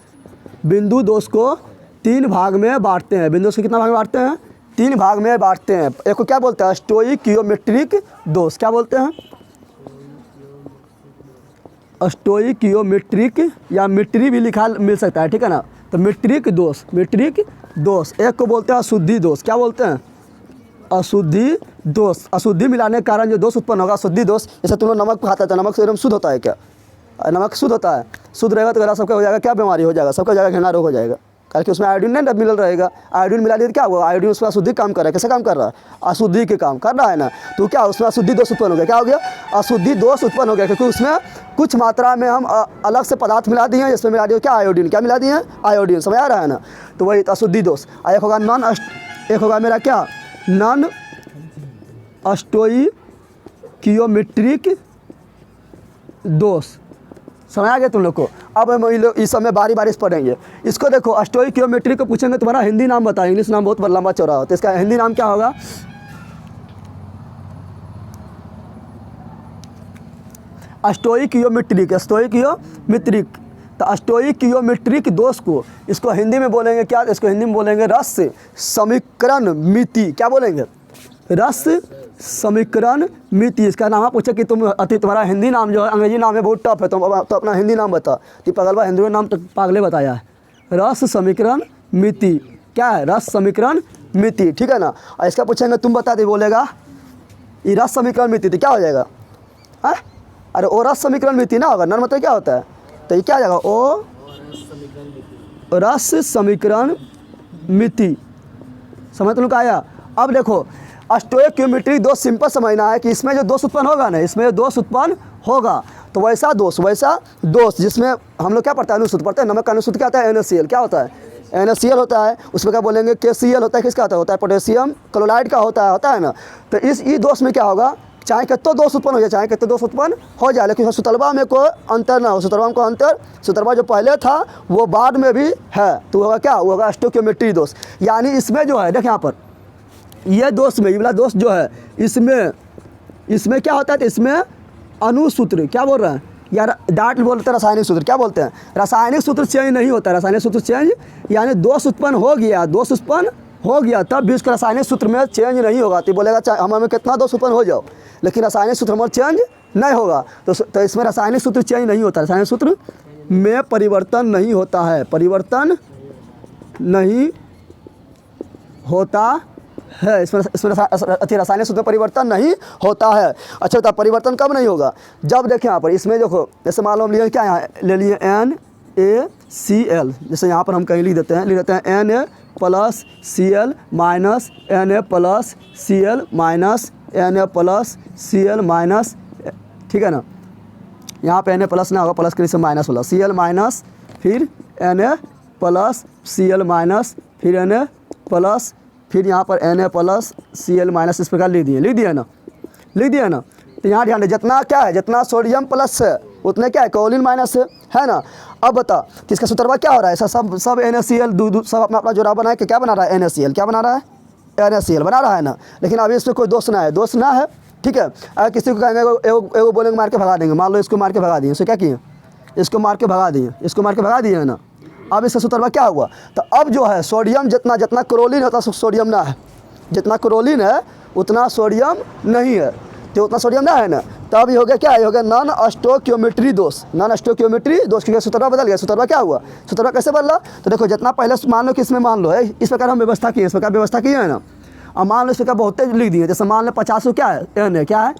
बिंदु दोष को 3 भाग में बांटते हैं। बिंदु दोष को कितना भाग में बांटते हैं, 3 भाग में बांटते हैं। एक को क्या बोलते हैं, स्टोइकियोमेट्रिक दोष। क्या बोलते हैं, स्टोइकियोमेट्रिक, या मीट्री भी लिखा मिल सकता है, ठीक है ना। तो मीट्रिक दोष। एक को बोलते हैं अशुद्धि दोष। क्या बोलते हैं, अशुद्धि दोष, अशुद्धि मिलाने के कारण जो दोष उत्पन्न होगा, अशुद्धि दोष। जैसे तुम लोग नमक खाता था, नमक से एकदम शुद्ध होता है क्या? नमक शुद्ध होता है, शुद्ध रहेगा तो गला सबका हो जाएगा, क्या बीमारी हो जाएगा? सबका हो जाएगा, घेना रोग हो जाएगा, क्योंकि उसमें आयोडीन नहीं मिल रहेगा। आयोडीन मिला दिया तो क्या हुआ? आयोडीन उसमें अशुद्धि काम कर रहा है। कैसे काम कर रहा है? अशुद्धि के काम कर रहा है ना, तो क्या उसमें अशुद्धि दोष उत्पन्न हो गया। क्या हो गया? अशुद्धि दोष उत्पन्न हो गया, क्योंकि उसमें कुछ मात्रा में हम अलग से पदार्थ मिला दिए हैं, जिसमें मिला दिए क्या? आयोडीन। क्या मिला दिए हैं? आयोडीन। समझ आ रहा है ना? तो वही अशुद्धि दोष। एक होगा एक होगा मेरा क्या? नॉन स्टोइकियोमेट्रिक दोष। समझ आ गया तुम लोग को? अब हम इस समय बारी बारी से पढ़ेंगे इसको। देखो, स्टोइकियोमेट्रिक को पूछेंगे तुम्हारा हिंदी नाम बताओ। इंग्लिश नाम बहुत लंबा चौड़ा होता है, इसका हिंदी नाम क्या होगा? स्टोइकियोमेट्रिक। स्टोइकियोमेट्रिक। तो स्टोइकियोमेट्रिक दोष को इसको हिंदी में बोलेंगे क्या? इसको हिंदी में बोलेंगे रस समीकरण मिति। क्या बोलेंगे? रस समीकरण मिति। इसका नाम आप पूछे कि तुम्हारा हिंदी नाम जो है, अंग्रेजी नाम है बहुत टफ है, तो अपना हिंदी नाम बता। तो पगलवा हिंदी नाम तो पागले बताया है, रस समीकरण मिति। क्या है? रस समीकरण मिति, ठीक है ना? और इसका पूछेंगे तुम बता दे, बोलेगा ये रस समीकरण मिति, तो क्या हो जाएगा? हाँ, अरे ओ रस समीकरण मिति ना होगा, नर मतलब क्या होता है? तो ये क्या आ जाएगा? ओ रस समीकरण मिति। समझ तुम लोग आया? अब देखो, स्टोइकियोमेट्रिक दोष सिंपल समझना है कि इसमें जो दोष उत्पन्न होगा ना, इसमें जो दोष उत्पन्न होगा तो वैसा दोष जिसमें हम लोग क्या पढ़ते हैं? अनुसूत्र पढ़ते हैं। नमक का अनुसूत्र क्या होता है? NaCl। क्या होता है? NaCl होता है। उसमें क्या बोलेंगे? KCl होता है। किसका होता है? पोटेशियम क्लोराइड का होता है ना। तो इस दोष में क्या होगा? चाहे कितना दोष उत्पन्न हो जाए, चाहे कितना दोष उत्पन्न हो जाए, लेकिन सुतरबा में कोई अंतर ना हो। सुतरबा में कोई अंतर, सुतरबा जो पहले था वो बाद में भी है, तो होगा क्या? वो होगा स्टोइकियोमेट्रिक दोष। यानी इसमें जो है, देख यहाँ पर ये दोष में, ये वाला दोष जो है, इसमें क्या होता है? तो इसमें अनुसूत्र, क्या बोल रहे हैं यार? डार्ट बोलते हैं रासायनिक सूत्र। क्या बोलते हैं? रासायनिक सूत्र चेंज नहीं होता। रासायनिक सूत्र चेंज यानी दोष उत्पन्न हो गया, दोष उत्पन्न हो गया तब भी उसका रासायनिक सूत्र में चेंज नहीं होगा। तो बोलेगा चाहे हमें कितना दोष उत्पन्न हो जाओ, लेकिन रासायनिक सूत्र हमारा चेंज नहीं होगा। तो इसमें रासायनिक सूत्र चेंज नहीं होता, रासायनिक सूत्र में परिवर्तन नहीं होता है, परिवर्तन नहीं होता है। इसमें रासायनिक सूत्र में परिवर्तन नहीं होता है। अच्छा, तो परिवर्तन कब नहीं होगा? जब देखें यहाँ पर, इसमें देखो, जैसे मान लो हम लिए क्या, यहाँ ले लिए NaCl। जैसे यहाँ पर हम कहीं लिख देते हैं Na plus Cl minus Na plus Cl minus Na plus Cl minus, ठीक है ना? यहाँ पे Na प्लस ना होगा, प्लस के नीचे माइनस वाला, Cl माइनस, फिर Na प्लस Cl माइनस, फिर Na प्लस, फिर यहाँ पर Na प्लस Cl माइनस। इस प्रकार लिख दिए ना। तो यहाँ ध्यान दे, जितना क्या है, जितना सोडियम प्लस है उतने क्या है? क्लोरीन माइनस है ना। अब बता कि इसका सूत्रवा क्या हो रहा है? ऐसा सब NaCl सब अपना जोड़ा बना के क्या बना रहा है? NaCl। क्या बना रहा है? NaCl बना रहा है ना। लेकिन अभी इसमें कोई दोष ना है, ठीक है? अगर किसी को कहेंगे एगो बोलेंगे मार के भगा देंगे, मान लो इसको मार के भगा दिए, इसको क्या किए? इसको मार के भगा दिए है ना। अब इसका सूत्रवा क्या हुआ? तो अब जो है सोडियम जितना क्लोरीन होता है, सोडियम ना है। जितना क्लोरीन है उतना सोडियम नहीं है, तो उतना सोडियम ना है ना। तब ये हो गया क्या? ये हो गया नॉन स्टोइकियोमेट्रिक दोष। नॉन स्टोइकियोमेट्रिक दोष क्योंकि सूत्रवा बदल गया। सूत्रवा क्या हुआ? सूत्रवा कैसे बदला? तो देखो, जितना पहले मान लो कि इसमें मान लो है, इस प्रकार हम व्यवस्था किए, इस प्रकार व्यवस्था किए है ना। अब मान लो इस प्रकार बहुत तेज लिख दिए। जैसे मान लो 50 क्या है? Na क्या है?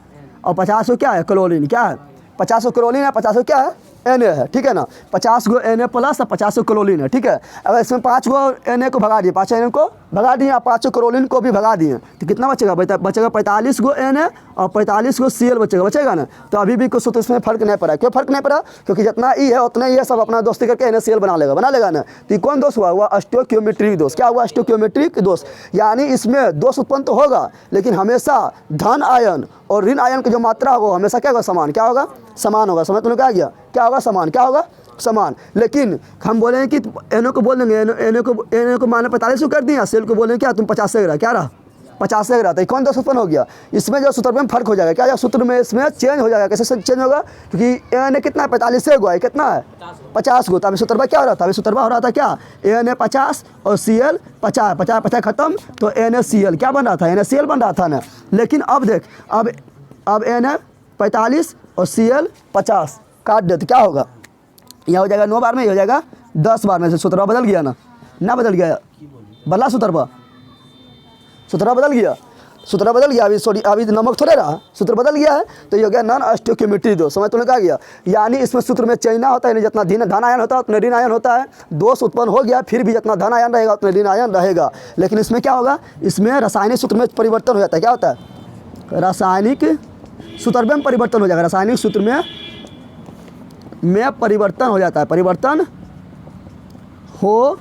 और 50 क्या है? क्लोरीन। क्या है? 50 क्लोरीन है, 50 क्या है? Na है, ठीक है ना। 50 गो Na प्लस और 50 क्लोरीन है, ठीक है। अगर इसमें 5 गो Na को भगा दिए, 5 Na को भगा दिए, 5 क्लोरीन को भी भगा दिए, तो कितना बचेगा? बचेगा 45 गो Na और 45 गो Cl बचेगा ना। तो अभी भी कुछ तो इसमें फर्क नहीं पड़ा। क्यों फर्क नहीं पड़ा? क्योंकि जितना ई है उतना ही है, सब अपना दोस्ती करके NaCl बना लेगा ना। तो कौन दोष हुआ? स्टोइकियोमेट्रिक दोष। क्या हुआ? स्टोइकियोमेट्रिक दोष। यानी इसमें दोष उत्पन्न तो होगा, लेकिन हमेशा धन आयन और ऋण आयन की जो मात्रा होगा हमेशा क्या होगा? समान। क्या होगा? समान होगा। समझ तुमने क्या गया? क्या होगा? समान। क्या होगा? समान। लेकिन हम बोलेंगे कि Na को बोल देंगे, Na को माने 45 को कर दिया, Cl को बोलेंगे क्या? तुम 50 से गिरा, क्या रहा? 50 से गिरा। तो कौन दोष उत्पन्न हो गया? इसमें जो सूत्र में फर्क हो जाएगा। क्या सूत्र में इसमें चेंज हो जाएगा? कैसे चेंज होगा? क्योंकि Na कितना है? 45 से गो, कितना है? 50 गो। तभी सूत्रवा क्या हो रहा था? अभी सूत्रवा हो रहा था क्या? Na 50 और Cl 50, 50 खत्म, तो NaCl क्या बन रहा था? NaCl बन रहा था ना। लेकिन अब देख, अब Na 45 और Cl 50 काट दे तो क्या होगा? यह हो जाएगा 9 बार में, ये हो जाएगा 10 बार में। से सूत्रवा बदल गया ना बदल गया? बदला सूत्रवा बदल गया। सूत्र बदल गया, अभी नमक थोड़े रहा, सूत्र बदल गया है, तो ये हो गया नॉन स्टोइकियोमेट्री दोष। समझ तुमने कहा गया, यानी इसमें सूत्र में चेंज ना होता है, जितना धन आयन होता है उतना ऋण आयन होता है, दोष उत्पन्न हो गया फिर भी जितना धन आयन रहेगा उतना ऋण आयन रहेगा। लेकिन इसमें क्या होगा, इसमें रासायनिक सूत्र में परिवर्तन हो जाता है। क्या होता है, रासायनिक सूत्र में परिवर्तन हो जाएगा, रासायनिक सूत्र में परिवर्तन हो जाता है, परिवर्तन हो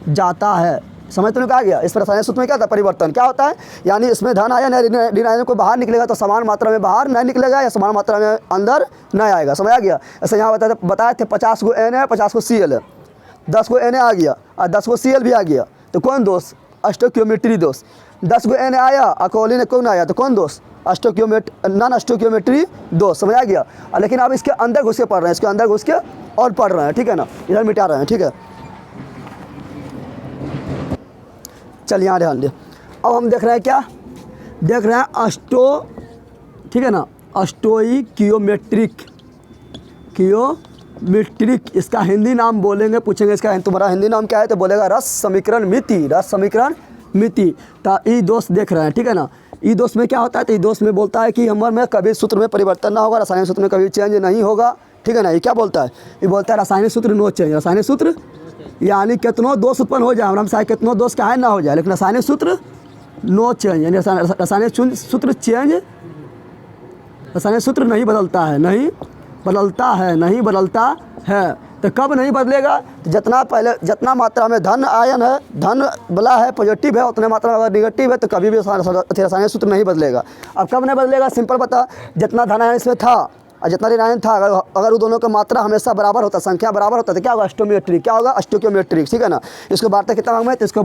जाता है। समझ तो नहीं कहा गया, इस पर रासायनिक सूत्र में क्या होता है, परिवर्तन। क्या होता है, यानी इसमें धन आयन है, ऋण आयन को बाहर निकलेगा तो समान मात्रा में बाहर नहीं निकलेगा या समान मात्रा में अंदर नहीं आएगा। समझ आ गया। ऐसे यहाँ बताए थे 50 को एन है, 50 को सी एल है, 10 को एन आ गया और 10 को सी एल भी आ गया, तो कौन दोष, स्टोइकियोमेट्री दोष। 10 को एन आया और कोलिन कौन आया, तो कौन दोष, नॉन स्टोइकियोमेट्री दोष। समझ आ गया। लेकिन अब इसके अंदर घुस के पढ़ रहे हैं, इसके अंदर घुस के और पढ़ रहे हैं, ठीक है ना, इधर मिटा रहे हैं, ठीक है। चल यहाँ ध्यान दे, अब हम देख रहे हैं क्या, देख रहे हैं ठीक है ना, स्टोइकियोमेट्रिक, इसका हिंदी नाम बोलेंगे, पूछेंगे इसका तुम्हारा हिंदी नाम क्या है, तो बोलेगा रस समीकरण मिति, रस समीकरण मिति। तो ई दोष देख रहे हैं, ठीक है ना। ई दोष में क्या होता है, तो ई दोष में बोलता है कि हमर में कभी सूत्र में परिवर्तन ना होगा, रासायनिक सूत्र में कभी चेंज नहीं होगा, ठीक है ना। ये क्या बोलता है, ये बोलता है रासायनिक सूत्र नो चेंज, रासायनिक सूत्र यानी कितनों दोष उत्पन्न हो जाए, हम चाहे कितनों दोष काहे ना हो जाए, लेकिन रासायनिक सूत्र नो चेंज, यानी रासायनिक सूत्र चेंज, रासायनिक सूत्र नहीं बदलता है, नहीं बदलता है। तो कब नहीं बदलेगा, तो जितना मात्रा में धन आयन है, धन वाला है, पॉजिटिव है, उतने मात्रा में अगर निगेटिव है तो कभी भी रासायनिक सूत्र नहीं बदलेगा। अब कब नहीं बदलेगा, सिंपल बता, जितना धन आयन इसमें था और जितना ऋण आयन था, अगर वो दोनों का मात्रा हमेशा बराबर होता, संख्या बराबर होता, तो क्या होगा, स्टोइकियोमेट्रिक। क्या होगा, स्टोइकियोमेट्रिक, ठीक है ना। इसको बांटते कितना भाग में, तो इसको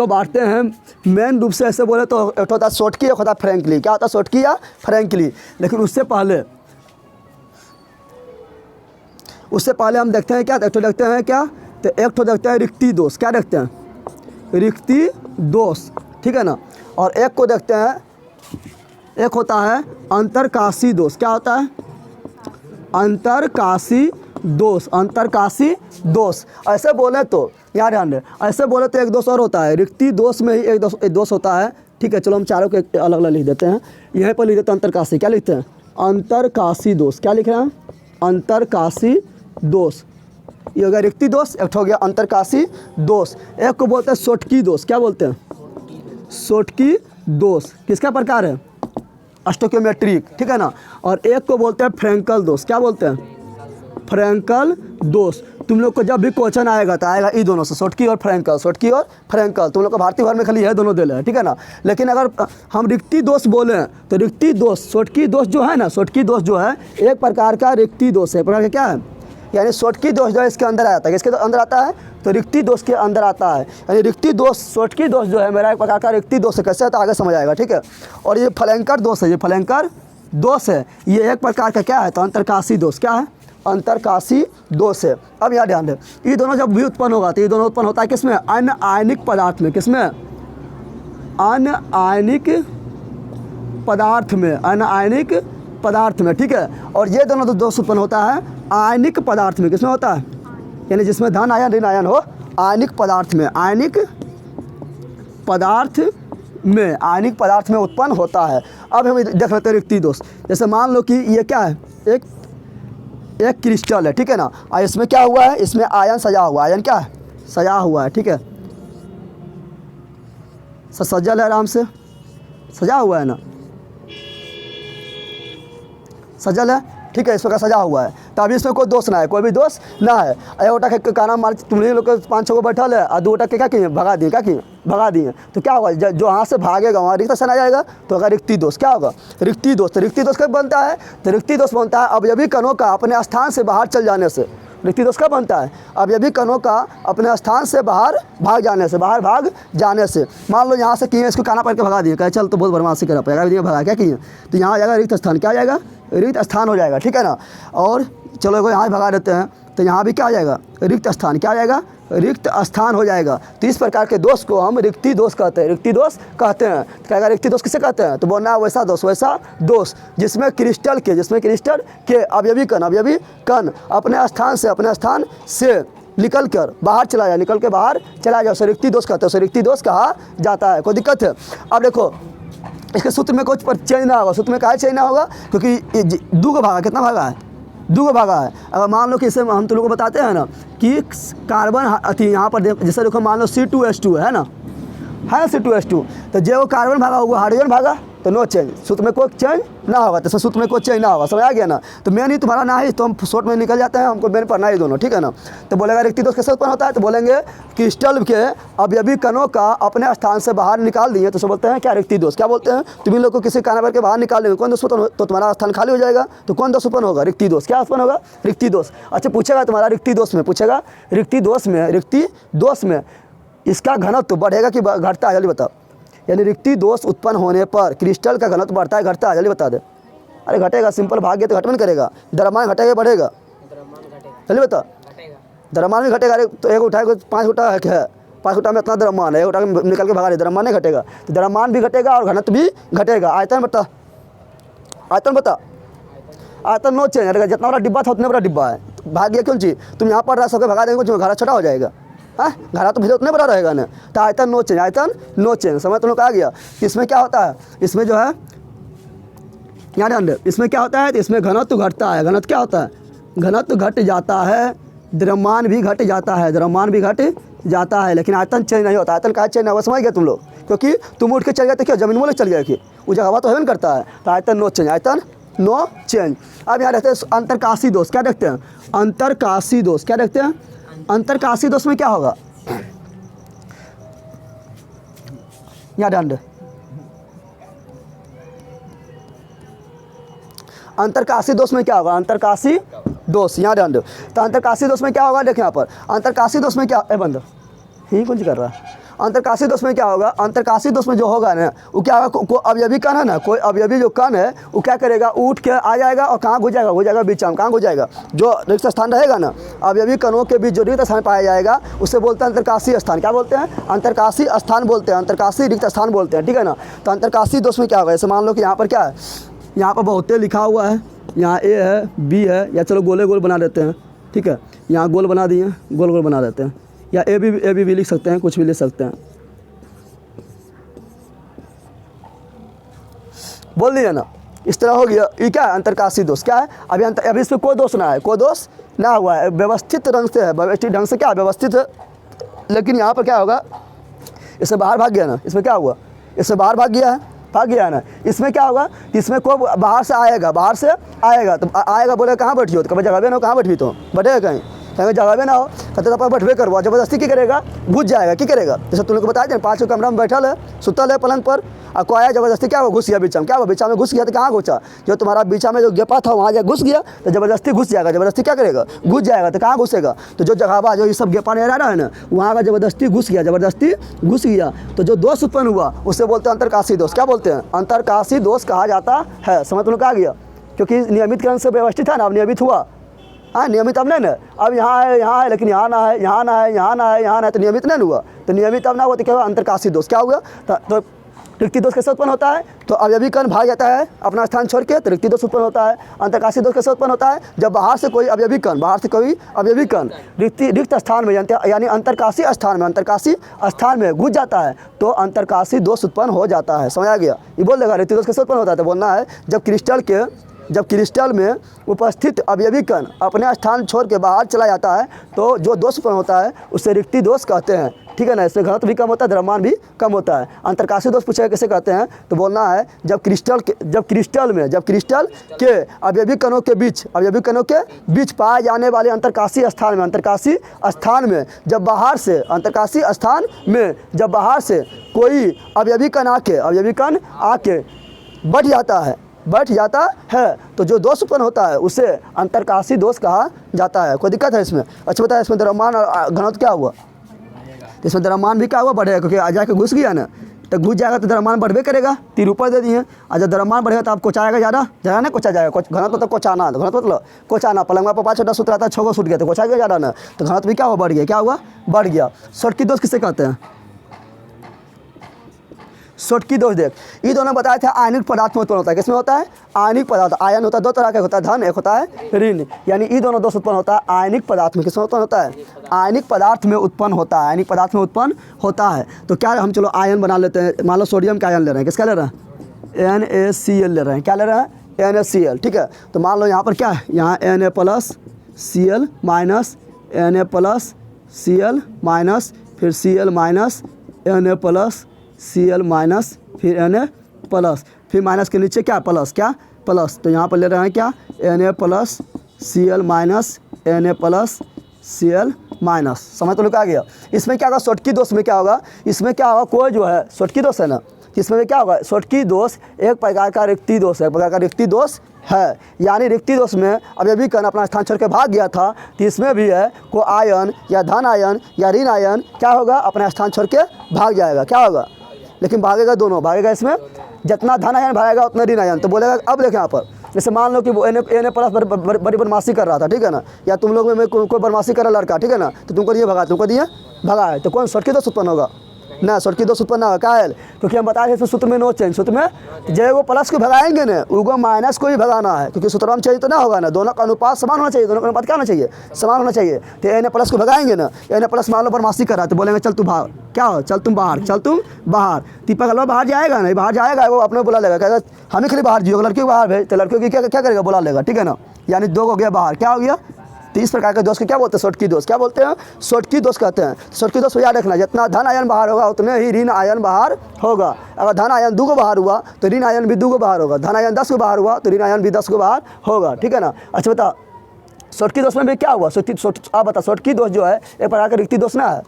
बांटते हैं मेन रूप से ऐसे बोले तो एक होता है शॉर्टकी, एक होता है फ्रैंकली। क्या होता है, शॉर्टकी या फ्रैंकली। लेकिन उससे पहले हम देखते हैं क्या, एक तो देखते हैं क्या, तो एक तो देखते हैं रिक्ति दोष। क्या देखते हैं, रिक्ति दोष, ठीक है ना। और एक को देखते हैं, एक होता है अंतरकाशी दोष। क्या होता है, अंतरकाशी दोष। ऐसे बोले तो यार ध्यान दे, ऐसे बोले तो एक दोष और होता है, रिक्ति दोष में ही एक दोष होता है, ठीक है। चलो हम चारों के अलग अलग लिख देते हैं, यहीं पर लिख देते हैं अंतरकाशी। क्या लिखते हैं, अंतरकाशी दोष। क्या लिख रहे हैं, अंतरकाशी दोष। ये हो गया रिक्ति दोष, एक हो गया अंतरकाशी दोष। एक को बोलते हैं शॉर्टकी दोष। क्या बोलते हैं, शॉर्टकी दोष। किसका प्रकार है, स्टोइकियोमेट्रिक, ठीक है ना। और एक को बोलते हैं फ्रैंकल दोष। क्या बोलते हैं, फ्रैंकल दोष। तुम लोग को जब भी क्वेश्चन आएगा तो आएगा ई दोनों से, शॉर्टकी और फ्रैंकल, तुम लोग को भारतीय भर में खाली यह दोनों दे ले, ठीक है ना। लेकिन अगर हम रिक्ति दोष बोलें तो रिक्ति दोष, शॉर्टकी दोष जो है ना, शॉर्टकी दोष जो है एक प्रकार का रिक्ति दोष है। प्रकार का क्या है, यानी शॉर्टकी दोष जो है इसके अंदर आता है, किसके अंदर आता है, तो रिक्ति दोष के अंदर आता है। यानी रिक्ति दोष, शॉर्टकी दोष जो है मेरा एक प्रकार का रिक्ति दोष है। कैसे आता है आगे समझ आएगा, ठीक है। और ये फ्लैंकर दोष है, ये फ्लैंकर दोष है, ये एक प्रकार का क्या है, तो अंतरकाशी दोष। क्या है, अंतरकाशी दोष है। अब यहाँ ध्यान दे, ये दोनों जब भी उत्पन्न होगा तो ये दोनों उत्पन्न होता है किसमें, अनआयनिक पदार्थ में। किसमें, अनआयनिक पदार्थ में, ठीक है। और ये दोनों दोष उत्पन्न होता है आयनिक पदार्थ में। किसमें होता है, यानी जिसमें धन आयन ऋण आयन हो, आयनिक पदार्थ में, आयनिक पदार्थ में उत्पन्न होता है। अब हम देख लेते हैं रिक्ति दोष। जैसे मान लो कि ये क्या है, एक क्रिस्टल है, ठीक है ना। और इसमें क्या हुआ है, इसमें आयन सजा हुआ है, आयन क्या है, सजा हुआ है, ठीक है। सजल है, आराम से सजा हुआ है ना, सजल है, ठीक है, इस प्रकार सजा हुआ है। तो अभी इसमें कोई दोष ना है, कोई भी दोष ना है। एक गोटा के का नाम मार, तुमने लोग 5-6 को बैठल है और 2 गोटा के क्या किए, भगा दिए। क्या किए, भगा दिए। तो क्या होगा, जो यहाँ से भागेगा वहाँ रिक्त स्थान आ जाएगा, तो अगर रिक्ति दोष। क्या होगा, रिक्ति दोष। तो रिक्ति दोष कब बनता है, तो रिक्ति दोष बनता है अवयवी कणों का अपने स्थान से बाहर चल जाने से। रिक्ति दोष कब बनता है, अवयवी कणों का अपने स्थान से बाहर भाग जाने से। मान लो यहाँ से किए, इसको काना पकड़ के भगा दिए, कहे चल तो बहुत बदमाशी कर पाएगा, भगा क्या किए, तो यहाँ आ जाएगा रिक्त स्थान। क्या आ जाएगा, रिक्त स्थान हो जाएगा, ठीक है ना। और चलो यहाँ भगा देते हैं, तो यहाँ भी क्या आ जाएगा, रिक्त स्थान। क्या आ जाएगा, रिक्त स्थान हो जाएगा। तो इस प्रकार के दोष को हम रिक्ति दोष कहते हैं, रिक्ति दोष कहते हैं। तो क्या रिक्ति दोष किसे कहते हैं, तो बोलना है वैसा दोष जिसमें क्रिस्टल के अवयवी कण अपने स्थान से निकल कर बाहर चला जाए, निकल के बाहर चला जाए, उसे रिक्ति दोष कहते हैं, उसे रिक्ति दोष कहा जाता है। कोई दिक्कत है? अब देखो इसके सूत्र में कुछ चेंज ना होगा। सूत्र में काहे चेंज ना होगा? क्योंकि दो का भागा, कितना भागा है? 2 का भागा है। अगर मान लो कि इसे हम तुम लोग को बताते हैं ना कि कार्बन अथी यहाँ पर जैसे देखो मान लो C2H2 है ना, C2H2, तो जो कार्बन भागा होगा हाइड्रोजन भागा, तो नो चेंज, सूत्र में कोई चेंज ना होगा, तो सूत्र में कोई चेंज ना होगा। समझ आ गया ना? तो मेन ही तुम्हारा ना है तो हम शॉर्ट में निकल जाते हैं, हमको मेन पढ़ना ही दोनों, ठीक है ना? तो बोलेगा रिक्ति दोष कैसे उत्पन्न होता है? तो बोलेंगे क्रिस्टल के अवयवी कणों का अपने स्थान से बाहर निकाल दिए तो बोलते हैं क्या? रिक्ति दोष। क्या बोलते हैं? तुम इन लोग को किसी कारण के बाहर निकाल देंगे, कौन दोष उत्पन्न? तो तुम्हारा स्थान खाली हो जाएगा, तो कौन दोष उत्पन्न होगा? रिक्ति दोष। क्या उत्पन्न होगा? रिक्ति दोष। अच्छा पूछेगा तुम्हारा रिक्ति दोष में, पूछेगा रिक्ति दोष में इसका घनत्व बढ़ेगा कि घटता है? जल्दी बताओ। यानी रिक्ति दोष उत्पन्न होने पर क्रिस्टल का घनत्व बढ़ता है घटता है? जल्दी बता दे। अरे घटेगा, सिंपल भाग्य तो घटन करेगा। द्रव्यमान घटेगा बढ़ेगा? जल्दी बता। द्रव्यमान भी घटेगा। अरे तो एक उठाए 5 गुटा है, 5 गुटा में इतना द्रव्यमान है, एक उठा के निकल के भगा दे, द्रव्यमान नहीं घटेगा, तो द्रव्यमान भी घटेगा और घनत्व भी घटेगा। आयतन बता, आयतन बता। आयतन नो चेंज, जितना बड़ा डिब्बा था उतने बड़ा डिब्बा है, भाग गया क्यों चीज? तुम यहाँ पर रह सके भगा देंगे, कुछ घरा छोटा हो जाएगा, हाँ घरा तो भैया उतने बड़ा रहेगा ना। तो आयतन नो चेंज, आयतन नो चेंज। समझ तुम लोग आ गया? इसमें क्या होता है? इसमें जो है यहाँ ध्यान दे, इसमें क्या होता है? तो इसमें घनत्व घटता है। घनत्व क्या होता है? घनत्व घट जाता है, द्रव्यमान भी घट जाता है, द्रव्यमान भी घट जाता है, लेकिन आयतन चेंज नहीं होता। आयतन का चेंज नहीं होगा, समझ गए तुम लोग? क्योंकि तुम उठ के चल गए तो क्या जमीन में चल गया कि वो जगह तो हेवन करता है, तो आयतन नो चेंज, आयतन नो चेंज। अब यहाँ देखते हैं अंतरकाशी दोष। क्या देखते हैं? अंतरकाशी दोष। क्या देखते हैं? अंतरकाशी दोष में क्या होगा? यहाँ ध्यान दे, अंतरकाशी दोष में क्या होगा? अंतरकाशी दोष, यहाँ ध्यान दो। तो अंतरकाशी दोष में क्या होगा? देखिए यहाँ पर अंतरकाशी दोष में क्या है? बंद ही कुछ कर रहा है। अंतरकाशी दोष में क्या होगा? अंतरकाशी दोष में जो होगा ना वो क्या होगा? कोई अवयवी कण है ना, कोई अवयवी जो कण है वो क्या करेगा? उठ के आ जाएगा और कहाँ घुस जाएगा? हो जाएगा बीच में। कहाँ घुस जाएगा? जो रिक्त स्थान रहेगा ना, अवयवी कणों के बीच जो रिक्त स्थान पाया जाएगा उससे बोलते हैं अंतरकाशी स्थान। क्या बोलते हैं? अंतरकाशी स्थान बोलते हैं, अंतरकाशी रिक्त स्थान बोलते हैं, ठीक है ना? तो अंतरकाशी दोष में क्या होगा? जैसे मान लो कि यहाँ पर क्या है, यहाँ पर बहुते लिखा हुआ है, यहाँ ए है बी है, या चलो गोले गोल बना देते हैं, ठीक है? यहाँ गोल बना दिए, गोल गोल बना देते हैं, या ए बी लिख सकते हैं, कुछ भी लिख सकते हैं, बोल दिया ना? इस तरह हो गया। ये क्या है? अंतरकाशी दोष। क्या है? अभी इसमें कोई दोष ना है, कोई दोष ना हुआ है, व्यवस्थित रंग से है, व्यवस्थित ढंग से क्या व्यवस्थित है। लेकिन यहाँ पर क्या होगा? इससे बाहर भाग गया ना, इसमें क्या हुआ? इससे बाहर भाग गया है ना। इसमें क्या होगा? इसमें कोई बाहर से आएगा, बाहर से आएगा, तो आएगा बोले कहाँ बैठी हो? तो कभी जगह ना, कहाँ बैठी तो बैठेगा कहीं, कहीं जगह भी ना हो, कहते तो बैठवे करवा, जबरदस्ती क्या करेगा? घुस जाएगा। क्या करेगा? जैसे तुम लोग को बताया जाए 5 कमरा में बैठल है, सुतल है पलंग पर, और को आया जबरदस्ती क्या हो? घुस गया बीचा में। क्या हुआ? बीचा में घुस गया, तो कहाँ घुसा? जो तुम्हारा बीचा में जो गेपा था वहाँ जाकर घुस गया, तो जबरदस्ती घुस जाएगा। जबरदस्ती क्या करेगा? घुस जाएगा। तो कहाँ घुसेगा? तो जो जगह जो ये सब गेपा नहीं रहा है ना, वहाँ का जबरदस्ती घुस गया, तो जो दोष उत्पन्न हुआ उससे बोलते हैं अंतरकाशी दोष। क्या बोलते हैं? अंतरकाशी दोष कहा जाता है। समझ तुम लोग आ गया? क्योंकि नियमित क्रम से व्यवस्थित है ना, अब नियमित हुआ, हाँ नियमित अब नहीं ना, अब यहाँ है लेकिन यहाँ ना है, यहाँ ना है, यहाँ ना है, यहाँ ना है, तो नियमित नहीं हुआ। तो नियमित अब ना हुआ तो क्या हुआ? अंतरकाशी दोष। क्या हुआ? तो रिक्ति दोष कैसे उत्पन्न होता है? तो अवयवी कण भाग जाता है अपना स्थान छोड़ के, तो रिक्ति दोष उत्पन्न होता है। अंतरकाशी दोष कैसे उत्पन्न होता है? जब बाहर से कोई अवयवी कण रिक्त स्थान में यानी अंतरकाशी स्थान में घुस जाता है, तो अंतरकाशी दोष उत्पन्न हो जाता है। समझ आ गया? ये बोल देगा रिक्ति दोष कैसे उत्पन्न होता है? तो बोलना है जब क्रिस्टल में उपस्थित अवयवी कण अपने स्थान छोड़ के बाहर चला जाता है, तो जो दोष उत्पन्न होता है उसे रिक्ति दोष कहते हैं, ठीक है ना? इसमें घनत्व भी कम होता है, द्रव्यमान भी कम होता है। अंतरकाशी दोष पूछेगा कैसे कहते हैं? तो बोलना है जब क्रिस्टल के अवयवी कणों के बीच पाए जाने वाले अंतरकाशी स्थान में जब बाहर से कोई अवयवी कण आके बैठ जाता है, तो जो दोष उत्पन्न होता है उसे अंतरकाशी दोष कहा जाता है। कोई दिक्कत है इसमें? अच्छा बताया, इसमें द्रव्यमान और घनत्व क्या हुआ? तो इसमें द्रव्यमान भी क्या हुआ? बढ़ेगा, क्योंकि आ जाके घुस गया ना, तो घुस जाएगा तो द्रव्यमान बढ़वे करेगा। 3 ऊपर दे दिए, और जब द्रव्यमान बढ़ेगा तो आप कोचाएगा ज़्यादा ना, कोचा जाएगा। घनत्व मतलब कोचाना, घनत्व मतलब कोचाना। पलंग पर 5 छोटा सूत्र आता है, 6 को सूट गया तो कोचाएगा ज़्यादा ना, तो घनत्व भी क्या हुआ? बढ़ गया। क्या हुआ? बढ़ गया। शॉर्ट की दोष किसे कहते हैं? सोटकी दोष देख, ये दोनों बताए थे आयनिक पदार्थ में उत्पन्न होता है। किसमें होता है? आयनिक पदार्थ। आयन होता है दो तरह का, होता है धन, एक होता है ऋण। यानी ये दोनों दोष उत्पन्न होता है आयनिक पदार्थ में। किसमें उत्पन्न होता है? आयनिक पदार्थ में उत्पन्न होता है। आयनिक पदार्थ में उत्पन्न होता है। तो क्या हम चलो आयन बना लेते हैं। मान लो सोडियम का आयन ले रहे हैं, किसका ले रहे हैं? NaCl ले रहे हैं। क्या ले रहे हैं? NaCl। ठीक है, तो मान लो यहाँ पर क्या है, यहाँ Na plus Cl minus Na plus Cl minus फिर Cl minus Na plus Cl minus फिर Na प्लस, फिर माइनस के नीचे क्या प्लस, क्या प्लस। तो यहाँ पर ले रहे हैं क्या Na plus Cl minus Na plus Cl minus. समझ तो लोग आ गया। इसमें क्या होगा? सोटकी दोष में क्या होगा? इसमें क्या होगा? कोई जो है सोटकी दोष है ना, इसमें क्या होगा? सोटकी दोष एक प्रकार का रिक्ति दोष है, एक प्रकार का रिक्ति दोष है। यानी रिक्ति दोष में अब ये भी कण अपना स्थान छोड़ के भाग गया था, तो इसमें भी है को आयन या धन आयन या ऋण आयन क्या होगा? अपना स्थान छोड़ के भाग जाएगा। क्या होगा? लेकिन भागेगा दोनों, भागेगा इसमें जितना धन आयन भागेगा उतना ऋण आयन। तो बोलेगा अब देखें यहाँ पर, जैसे मान लो कि वो Na प्लस बड़ी बदमाशी कर रहा था, ठीक है ना, या तुम लोग में कोई बदमाशी कर रहा लड़का, ठीक है ना, तो तुमको दिए भगा, तुमको दिए भगा है, तो कौन सोटकी दोष उत्पन्न होगा? ना, सोटकी दोष उत्पन्न ना होगा। क्या है? क्योंकि हम बताए इसमें सूत्र में नो चेंज। सूत्र में जब वो प्लस को भगाएंगे ना, उगो माइनस को ही भगाना है, क्योंकि सूत्र में चाहिए तो ना होगा ना, दोनों का अनुपात समान होना चाहिए। दोनों का अनुपात क्या होना चाहिए? समान होना चाहिए। तो Na प्लस को भगाएंगे ना, Na प्लस मान लो बदमाशी कर रहा है, तो बोलेंगे चल तू भाग, क्या हो, चल तुम बाहर, चल तुम बाहर। दीपक अलवा बाहर जाएगा ना, बाहर जाएगा, वो अपने बुला लेगा, कहेगा हम ही खाली बाहर जियो, लड़कियों को बाहर भेज, तो लड़कियों की क्या करेगा? बुला लेगा, ठीक है ना। यानी दो हो गया बाहर, क्या हो गया? तो इस प्रकार के दोष को क्या बोलते हैं? सोटकी दोष। क्या बोलते हैं? सोटकी दोष कहते हैं। सोटकी दोष को याद रखना, जितना धन आयन बाहर होगा उतने ही ऋण आयन बाहर होगा। अगर धन आयन 2 को बाहर हुआ तो ऋण आयन भी 2 को बाहर होगा। धन आयन 10 को बाहर हुआ तो ऋण आयन भी 10 को बाहर होगा, ठीक है ना। अच्छा बता, सोटकी दोष में भी क्या हुआ? आप बता, सोटकी दोष जो है एक प्रकार का रिक्ति दोष ना है,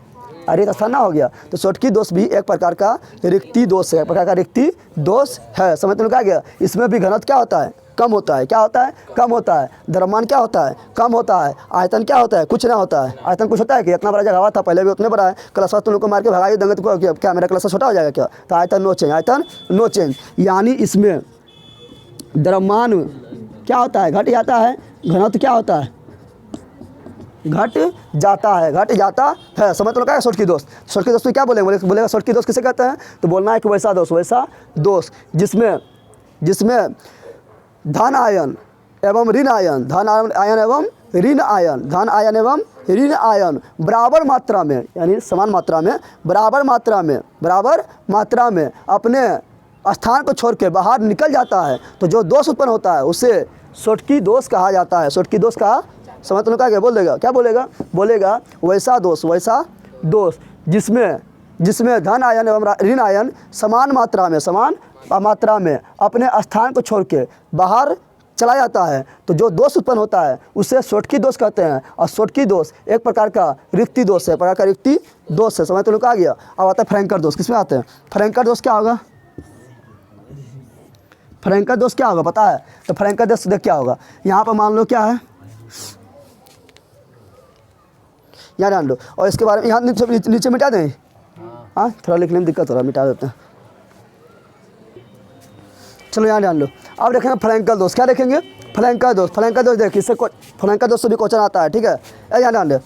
रिक्त स्थान ना हो गया। तो सोटकी दोष भी एक प्रकार का रिक्ति दोष है, एक प्रकार का रिक्ति दोष है। समझ में क्या गया? इसमें भी घनत्व क्या होता है? कम होता है। क्या होता है? कम होता है। द्रव्यमान क्या होता है? कम होता है। आयतन क्या होता है? कुछ ना होता है। आयतन कुछ होता है कि इतना बड़ा जगह हुआ था, पहले भी उतने बड़ा है, क्लस तुम लोग को मार के भगाई देंगे तो क्या मेरा क्लस छोटा हो जाएगा क्या? तो आयतन नो चेंज, आयतन नो चेंज। यानी इसमें द्रव्यमान क्या होता है? घट जाता है। घनत्व क्या होता है? घट जाता है, घट जाता है। समझ तो लगा है? सोटकी दोष। सोटकी दोष में क्या बोलेंगे? बोलेगा सोटकी दोष किसे कहते हैं? तो बोलना है कि वैसा दोष, वैसा दोष जिसमें धन आयन एवं ऋण आयन, धन आयन एवं ऋण आयन, धन आयन एवं ऋण आयन बराबर मात्रा में, यानी समान मात्रा में, बराबर मात्रा में अपने स्थान को छोड़ के बाहर निकल जाता है, तो जो दोष उत्पन्न होता है उसे सोटकी दोष कहा जाता है। सोटकी दोष कहा, समझ तो क्या बोल देगा? क्या बोलेगा? बोलेगा वैसा दोष, वैसा दोष जिसमें धन आयन एवं ऋण आयन समान मात्रा में अपने स्थान को छोड़ के बाहर चला जाता है, तो जो दोष उत्पन्न होता है उसे सोटकी दोष कहते हैं। और सोटकी दोष एक प्रकार का रिक्ति दोष है, प्रकार का रिक्ति दोष है। समझ तो लोग आ गया। अब आता है फ्रैंकर दोष। किसमें आते हैं? फ्रैंकर दोष क्या होगा? फ्रैंकर दोष क्या होगा पता है? तो फ्रैंकर दोष देख क्या होगा। यहाँ पर मान लो क्या है, यहाँ जान लो, और इसके बारे में यहाँ नीचे मिटा दें। हाँ, थोड़ा लिखने में दिक्कत हो रहा है, मिटा देते हैं। चलो यहाँ जान लो। अब देखेंगे फ्रैंकल दोष। क्या देखेंगे? फ्रैंकल दोष। फ्रैंकल दोष देख, इससे फ्रैंकल दोष से भी क्वेश्चन आता है, ठीक है। यहाँ ध्यान दे,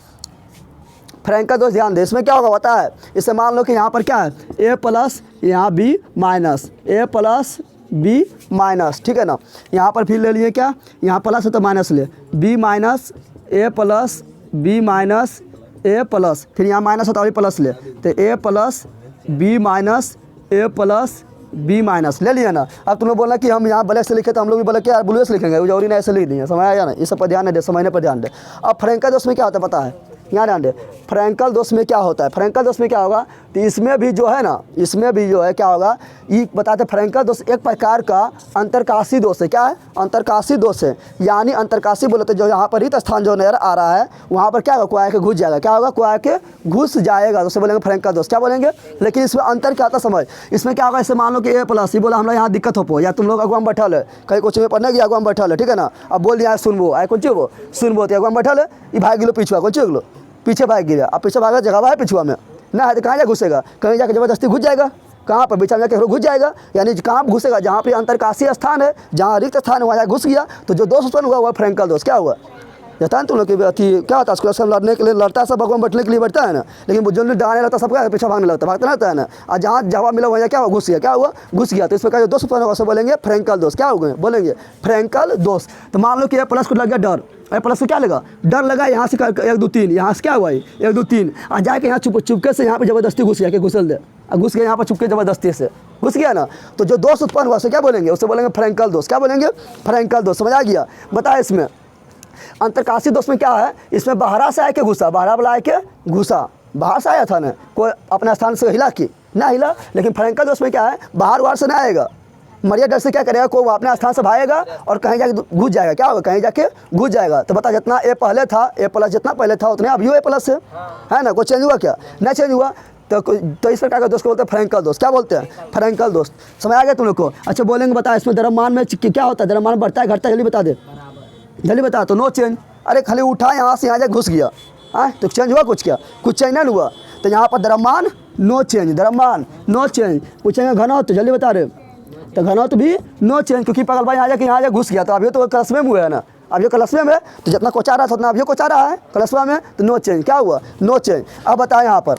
फ्रैंकल दोष ध्यान दे। इसमें क्या होगा पता है? इससे मान लो कि यहाँ पर क्या है, A प्लस, यहाँ B minus, A plus B minus, ठीक है ना। यहाँ पर फिर ले लिए क्या, यहाँ प्लस है तो माइनस ले, B minus A plus B minus A plus, फिर यहाँ माइनस होता है प्लस ले, तो A plus B minus A plus B minus ले लिया ना। अब तुम लोग बोलना कि हम यहाँ ब्लैक से लिखे तो हम लोग भी ब्लैक क्या ब्लू से लिखेंगे, जरूरी नहीं ऐसे लिख दिए। समझ आया ना? इस सब पर ध्यान दे, समझने पर ध्यान दे। अब फ्रैंकल दोष में क्या होता है पता है? यहाँ ध्यान दे, फ्रैंकल दोष में क्या होता है? फ्रैंकल दोष में क्या होगा, तो इसमें भी जो है ना, इसमें भी जो है क्या होगा, ये बताते फ्रैंकल दोष एक प्रकार का अंतरकाशी दोष है। क्या है? अंतरकाशी दोष है। यानी अंतरकाशी बोले तो जो यहाँ पर रिक्त स्थान जो नजर आ रहा है वहाँ पर क्या होगा, कोई आके घुस जाएगा। क्या होगा? कोई आके घुस जाएगा, तो उसे बोलेंगे फ्रैंकल दोष। क्या बोलेंगे? लेकिन इसमें अंतर क्या आता समझ। इसमें क्या होगा, इससे मान लो कि A प्लस, ये बोला हम लोग यहाँ दिक्कत हो, या तुम लोग अगवा में बैठल है, कहीं कोचिंग में पढ़ने गया अगवा में बैठल है, ठीक है ना। अब बोल दिया सुनबो, आए कौन चीज वो सुनबो, तो अगवा में बैठल है, ये भाग गिलो पीछुआ, कौन चीज गिलो पीछे भाग गिरा। अब पीछे भागा जगह है पिछुआ में ना है, तो कहाँ जा घुसेगा? कहीं जाकर जबरदस्ती घुस जाएगा। कहाँ पर? बीच में जाकर घुस जाएगा। यानी कहाँ घुसेगा? जहाँ पर अंतरकाशी स्थान है, जहाँ रिक्त स्थान है वहाँ घुस गया, तो जो दोष उत्पन्न हुआ वह फ्रैंकल दोष। क्या हुआ? जाता है ना तुम लोग कि अथी क्या होता है स्कूल से लड़ने के लिए लड़ता है, सब भगवान बैठने के लिए बैठता है ना, लेकिन जो डालने लगता है सब क्या पीछे भागने लगता है, भागता रहता है ना। और जहाँ जवाब मिला वहाँ क्या हुआ, घुस गया, क्या हुआ, घुस गया। तो इस प्रकार जो दोस्त उत्पन्न होगा उसे बोलेंगे फ्रैंकल दोष, क्या हो गए बोलेंगे फ्रैंकल दोष। तो मान लो कि ए प्लस को लग गया डर, ए प्लस को क्या लगा, डर लगा, यहाँ से 1 2 3, यहाँ से क्या हुआ 1 2 3, और जाके यहाँ चुपके से यहाँ पे ज़बरदस्ती घुस गया, कि घुसल दे, घुस गया यहाँ पर चुपके ज़बरदस्ती से घुस गया ना। तो जो दोष उत्पन्न हुआ उसे क्या बोलेंगे, उसे बोलेंगे फ्रैंकल दोष, क्या बोलेंगे फ्रैंकल दोष। समझ आ गया। बताया इसमें अंतरकाशी दोष में क्या है, इसमें बाहरा से आए के घुसा, बाहरा वाला आए के घुसा, बाहर से आया था ना, कोई अपने स्थान से हिला कि ना हिला। लेकिन फ्रैंकल दोष में क्या है, बाहर वार से ना आएगा, मरिया डर से क्या करेगा, कोई अपने स्थान से भागेगा और कहीं जाके घुस जाएगा, क्या होगा, कहीं जाके घुस जाएगा। तो बता जितना ए पहले था, ए प्लस जितना पहले था उतने अभी ए प्लस है ना, कोई चेंज हुआ क्या, नहीं चेंज हुआ। तो इस प्रकार का दोस्त को बोलते हैं फ्रैंकल दोस्त, क्या बोलते हैं फ्रैंकल दोस्त। समझ आ गया तुम लोग को। अच्छा बोलेंगे बता इसमें द्रव्यमान में क्या होता है, द्रव्यमान बढ़ता है घटता है, जल्दी बता दे, जल्दी बता। तो नो चेंज, अरे खाली उठा यहाँ से यहाँ जाके घुस गया, हाँ तो चेंज हुआ कुछ, क्या कुछ चेंज नहीं हुआ। तो यहाँ पर द्रव्यमान नो चेंज, द्रव्यमान नो चेंज। पूछेंगे घनत्व, जल्दी बता रहे, तो घनत्व भी नो चेंज, क्योंकि पगल भाई यहाँ जाके घुस गया। तो अभी तो कलस्वे में हुआ है ना, अभी कलस्वे में तो जितना कोचा रहा था उतना अभी कोचा रहा है कलस्वा में, तो नो चेंज, क्या हुआ नो चेंज। अब बताएं यहाँ पर,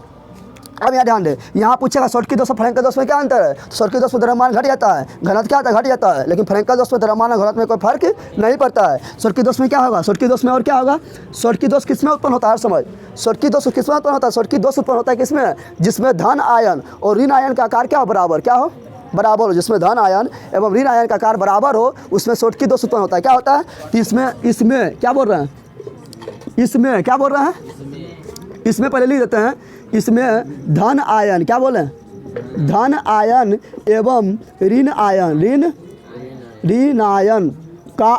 अब यहाँ ध्यान दे, यहाँ पूछेगा शॉर्टकी दोष और फ्रैंकल दोष में क्या अंतर है। तो शॉर्टकी दोष में द्रव्यमान घट जाता है, घनत्व क्या होता है घट जाता है, लेकिन फ्रैंकल दोष में द्रव्यमान और घनत्व में कोई फर्क नहीं पड़ता है। शॉर्टकी दोष में क्या होगा, शॉर्टकी दोष में और क्या होगा, शॉर्टकी दोष किसमें उत्पन्न होता है, समझ, शॉर्टकी दोष किसमें उत्पन्न होता है, शॉर्टकी दोष उत्पन्न होता है किसमें, जिसमें धन आयन और ऋण आयन का आकार क्या हो, बराबर, क्या हो, बराबर हो। जिसमें धन आयन एवं ऋण आयन का आकार बराबर हो उसमें शॉर्टकी दोष उत्पन्न होता है। क्या होता है, तो इसमें क्या बोल रहे हैं, इसमें क्या बोल रहे हैं, इसमें पहले लिख देते हैं, इसमें धन आयन, क्या बोले, धन आयन एवं ऋण आयन, ऋण आयन का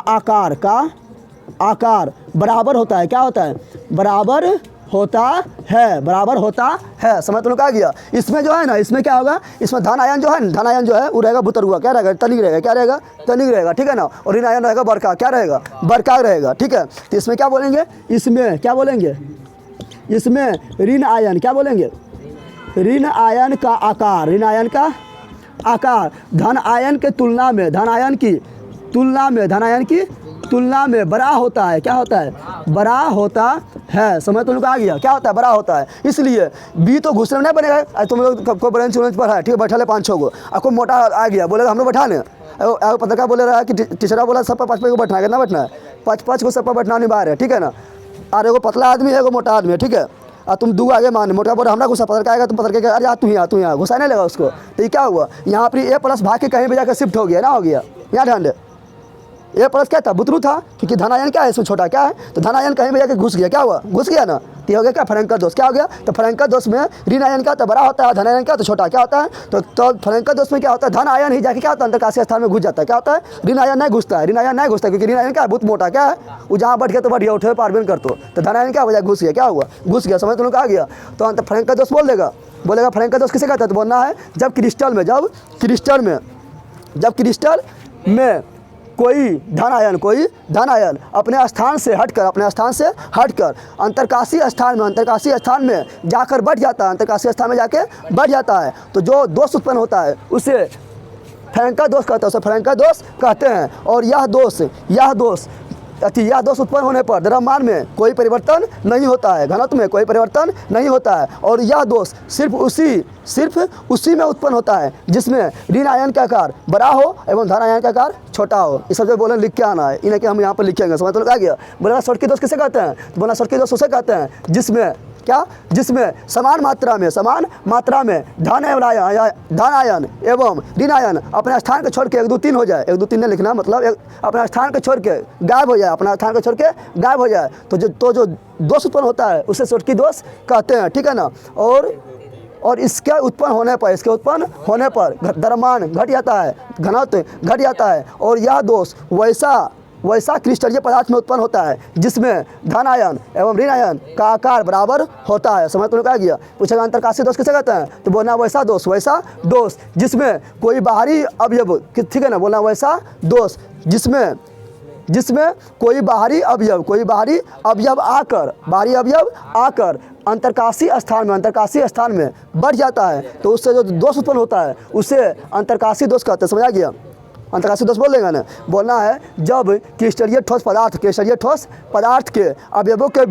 आकार बराबर होता है, क्या होता है, बराबर होता है, बराबर होता है। समझ तुम लोग आ गया। इसमें जो है ना, इसमें क्या होगा, इसमें धन आयन जो है, धन आयन जो है वो रहेगा भुतरुआ, क्या रहेगा, तनिक रहेगा, क्या रहेगा, तनिक रहेगा, ठीक है ना। और ऋण आयन रहेगा बरका, क्या रहेगा, बरका रहेगा, ठीक है। तो इसमें क्या बोलेंगे, इसमें क्या बोलेंगे, इसमें ऋण आयन, क्या बोलेंगे, ऋण आयन का आकार, ऋण आयन का आकार धन आयन के तुलना में, धन आयन की तुलना में, धन आयन की तुलना में बड़ा होता है, क्या होता है, बड़ा होता है। समझ तुम लोग आ गया, क्या होता है, बड़ा होता है। इसलिए बी तो घुसने में नहीं बनेगा। तुम लोग को ब्रेंच उरेंच पर है, ठीक है, बैठा ले 5-6 को, आपको मोटा आ गया, बोलेगा हम लोग बैठा लें, पत्रकार बोले रहा है कि टीचर बोला सब पर 5-5 को बैठना है, कितना बैठना है, 5-5 को सब पर बैठना अनिवार्य है, ठीक है ना। और एगो पतला आदमी है, एगो मोटा आदमी है, ठीक है, और तुम दू आगे मान, मोटा बोला हमरा घुसा, पत्थर का आएगा, तुम पत्थर के अरे तू यहाँ घुसा नहीं लगा उसको। तो ये क्या हुआ, यहाँ पर ए प्लस भाग के कहीं भी जाकर शिफ्ट हो गया ना, हो गया। यहाँ ध्यान दे, ए प्लस क्या था, बुतरू था, क्योंकि धनायन क्या है, इसमें छोटा क्या है, तो धनायन कहीं भी जाकर घुस गया, क्या हुआ, घुस गया ना। तो हो गया क्या, फ्रैंकल दोष, क्या हो गया। तो फ्रैंकल दोष में ऋण आयन का तो बड़ा होता है, धन आयन का तो छोटा, क्या होता है। तो फ्रैंकल दोष में क्या होता है, धन आयन ही जाके क्या होता है, अंतरकाशीय स्थान में घुस जाता है, क्या होता है, ऋण आयन नहीं घुसता है, ऋण आयन नहीं घुसता, क्योंकि ऋण आयन क्या है, बहुत मोटा, क्या है, वो जहाँ बैठ गया तो बढ़िया उठे पार भी कर। तो धन आयन क्या हो जाए, घुस गया, क्या हुआ, घुस गया। समझ तुम लोग आ गया। तो अंत फ्रैंकल दोष बोल देगा, बोलेगा फ्रैंकल दोष किसे कहता है, तो बोलना है जब क्रिस्टल में कोई धन आयन अपने स्थान से हटकर अंतरकाशीय स्थान में जाकर बढ़ जाता है, अंतरकाशीय स्थान में जाके बढ़ जाता है, तो जो दोष उत्पन्न होता है उसे फ्रैंकल दोष कहते हैं, उसे फ्रैंकल दोष कहते हैं। और यह दोष उत्पन्न होने पर द्रव्यमान में कोई परिवर्तन नहीं होता है, घनत्व में कोई परिवर्तन नहीं होता है, और यह दोष सिर्फ उसी में उत्पन्न होता है जिसमें ऋण आयन का आकार बड़ा हो एवं धन आयन का आकार छोटा हो। इस सब जो बोले लिख के आना है, इन्हें कि हम यहाँ पर लिखेंगे। समझ तो आ गया। बोला शॉर्टकी दोष किसे कहते हैं, तो बोला शॉर्टकी दोष उसे कहते हैं जिसमें समान मात्रा में धन आयन एवं ऋण आयन अपने स्थान को छोड़ के 1 2 3 हो जाए, 1 2 3 नहीं लिखना, मतलब अपना स्थान को छोड़ के गायब हो जाए, तो जो दोष उत्पन्न होता है उसे शॉर्टकी दोष कहते हैं, ठीक है ना। और इसके उत्पन्न होने पर द्रव्यमान घट जाता है, घनत्व घट जाता है, और यह दोष वैसा क्रिस्टलीय पदार्थ में उत्पन्न होता है जिसमें धन आयन एवं ऋण आयन का आकार बराबर होता है। समझ तुमने क्या किया। पूछेगा अंतरकाशीय दोष किसे कहते हैं, तो बोलना वैसा दोष जिसमें कोई बाहरी अवयव, ठीक है ना, बोलना वैसा दोष जिसमें कोई बाहरी अवयव आकर अंतरकाशीय स्थान में बढ़ जाता है, तो उससे जो दोष उत्पन्न होता है उसे अंतरकाशीय दोष कहते हैं। समझ आ गया। अंतर्काशीय दोष बोल देगा ना। बोलना है जब क्रिस्टलीय ठोस पदार्थ के अवयवों के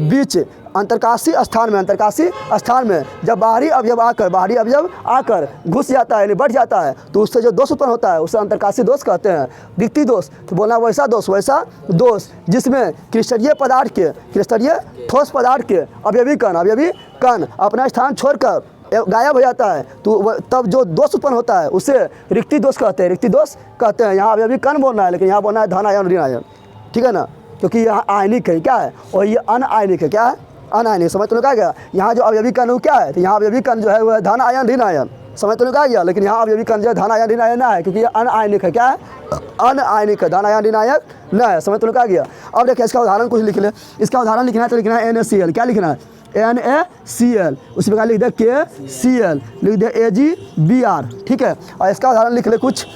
बीच अंतर्काशीय स्थान में जब बाहरी अवयव आकर घुस जाता है यानी बढ़ जाता है तो उससे जो दोष उत्पन्न होता है उसे अंतर्काशीय दोष कहते हैं। रिक्ति दोष तो बोलना वैसा दोष जिसमें क्रिस्टलीय ठोस पदार्थ के अवयवी कण अपना स्थान छोड़कर गायब हो जाता है तो तब जो दोष उत्पन्न होता है उसे रिक्ति दोष कहते हैं। यहाँ अवयवी कण बोलना है, लेकिन यहाँ बोलना है धन आयन ऋण आयन, ठीक है ना, क्योंकि यहाँ आयनिक है क्या है और ये अनआयनिक है, क्या है अनआयनिक। समझ तो कहा गया। यहाँ जो अवयवी कण वो क्या है, तो यहाँ अवयवी कण जो है वो है धन आयन ऋण आयन, समझ तो कहा गया। लेकिन यहाँ अवयवी कण जो है धन आयन ऋण आयन ना है, क्योंकि ये अनआयनिक है, क्या है अनआयनिक है, धन आयन ऋण आयन न है। समझ तो कहा गया। अब देखिए इसका उदाहरण कुछ लिख ले। इसका उदाहरण लिखना है तो लिखना है NaCl, क्या लिखना है NaCl, उसी प्रकार लिख दे KCl, लिख दे AgBr, ठीक है। और इसका उदाहरण लिख ले कुछ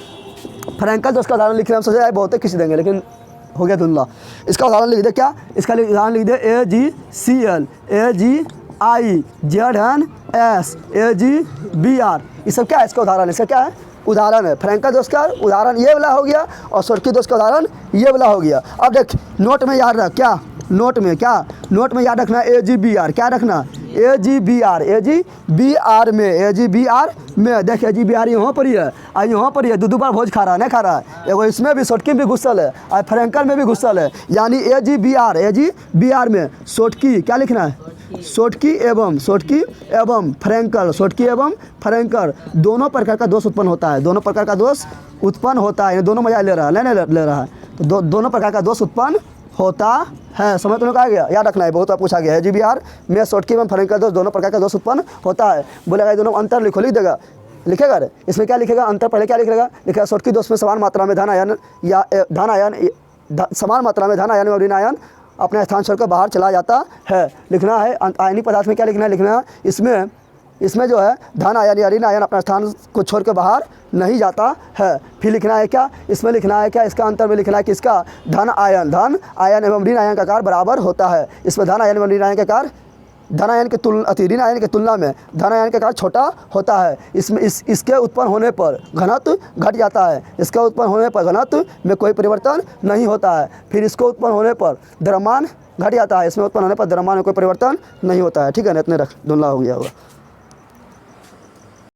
फ्रैंकल, तो उसका उदाहरण लिखने में सोचा है बहुत किसी देंगे, लेकिन हो गया धुंधला। इसका उदाहरण लिख दे क्या, इसका उदाहरण लिख दे AgCl, AgZnS, AgBr, ये सब क्या है इसका उदाहरण, इसका क्या है उदाहरण है। फ्रैंकल दोष का उदाहरण ये वाला हो गया और शोरकी दोष का उदाहरण ये वाला हो गया। अब देख नोट में याद रख, क्या नोट में याद रखना AgBr, क्या रखना AgBr में देख AgBr यहाँ पर ही है और यहाँ पर ही है, दो बार भोज खा रहा है, नहीं खा रहा है, एगो इसमें भी सोटकी में भी घुसल है और फ्रैंकल में भी घुसल है, यानी AgBr में सोटकी, क्या लिखना है सोटकी एवं फ्रैंकल दोनों प्रकार का दोष उत्पन्न होता है, दोनों मजा ले रहा है तो दोनों प्रकार का दोष उत्पन्न होता है। समझ तो कहा गया, याद रखना है, बहुत पूछा गया है। AgBr में सोटकी एवं फ्रैंकल दोष दोनों प्रकार का दोष उत्पन्न होता है। बोलेगा दोनों अंतर लिख देगा, लिखेगा रे इसमें क्या लिखेगा अंतर, पहले क्या लिखेगा सोटकी दोष में समान मात्रा में धन आयन और ऋण आयन अपने स्थान छोड़कर बाहर चला जाता है। लिखना है आयनिक पदार्थ में क्या लिखना है, इसमें जो है धन आयन या ऋण आयन अपना स्थान को छोड़कर बाहर नहीं जाता है। फिर लिखना है क्या, इसमें लिखना है क्या, इसका अंतर में लिखना है कि इसका धन आयन एवं ऋण आयन का कार्य बराबर होता है। इसमें धन आयन एवं ऋण आयन का कार्य ऋण आयन की तुलना में धन आयन का कार्य छोटा होता है। इसमें इसके उत्पन्न होने पर घनत्व घट जाता है, इसका उत्पन्न होने पर घनत्व में कोई परिवर्तन नहीं होता है। फिर इसको उत्पन्न होने पर द्रव्यमान घट जाता है, इसमें उत्पन्न होने पर द्रव्यमान में कोई परिवर्तन नहीं होता है, ठीक है ना। इतने रख धुंधला हो गया होगा।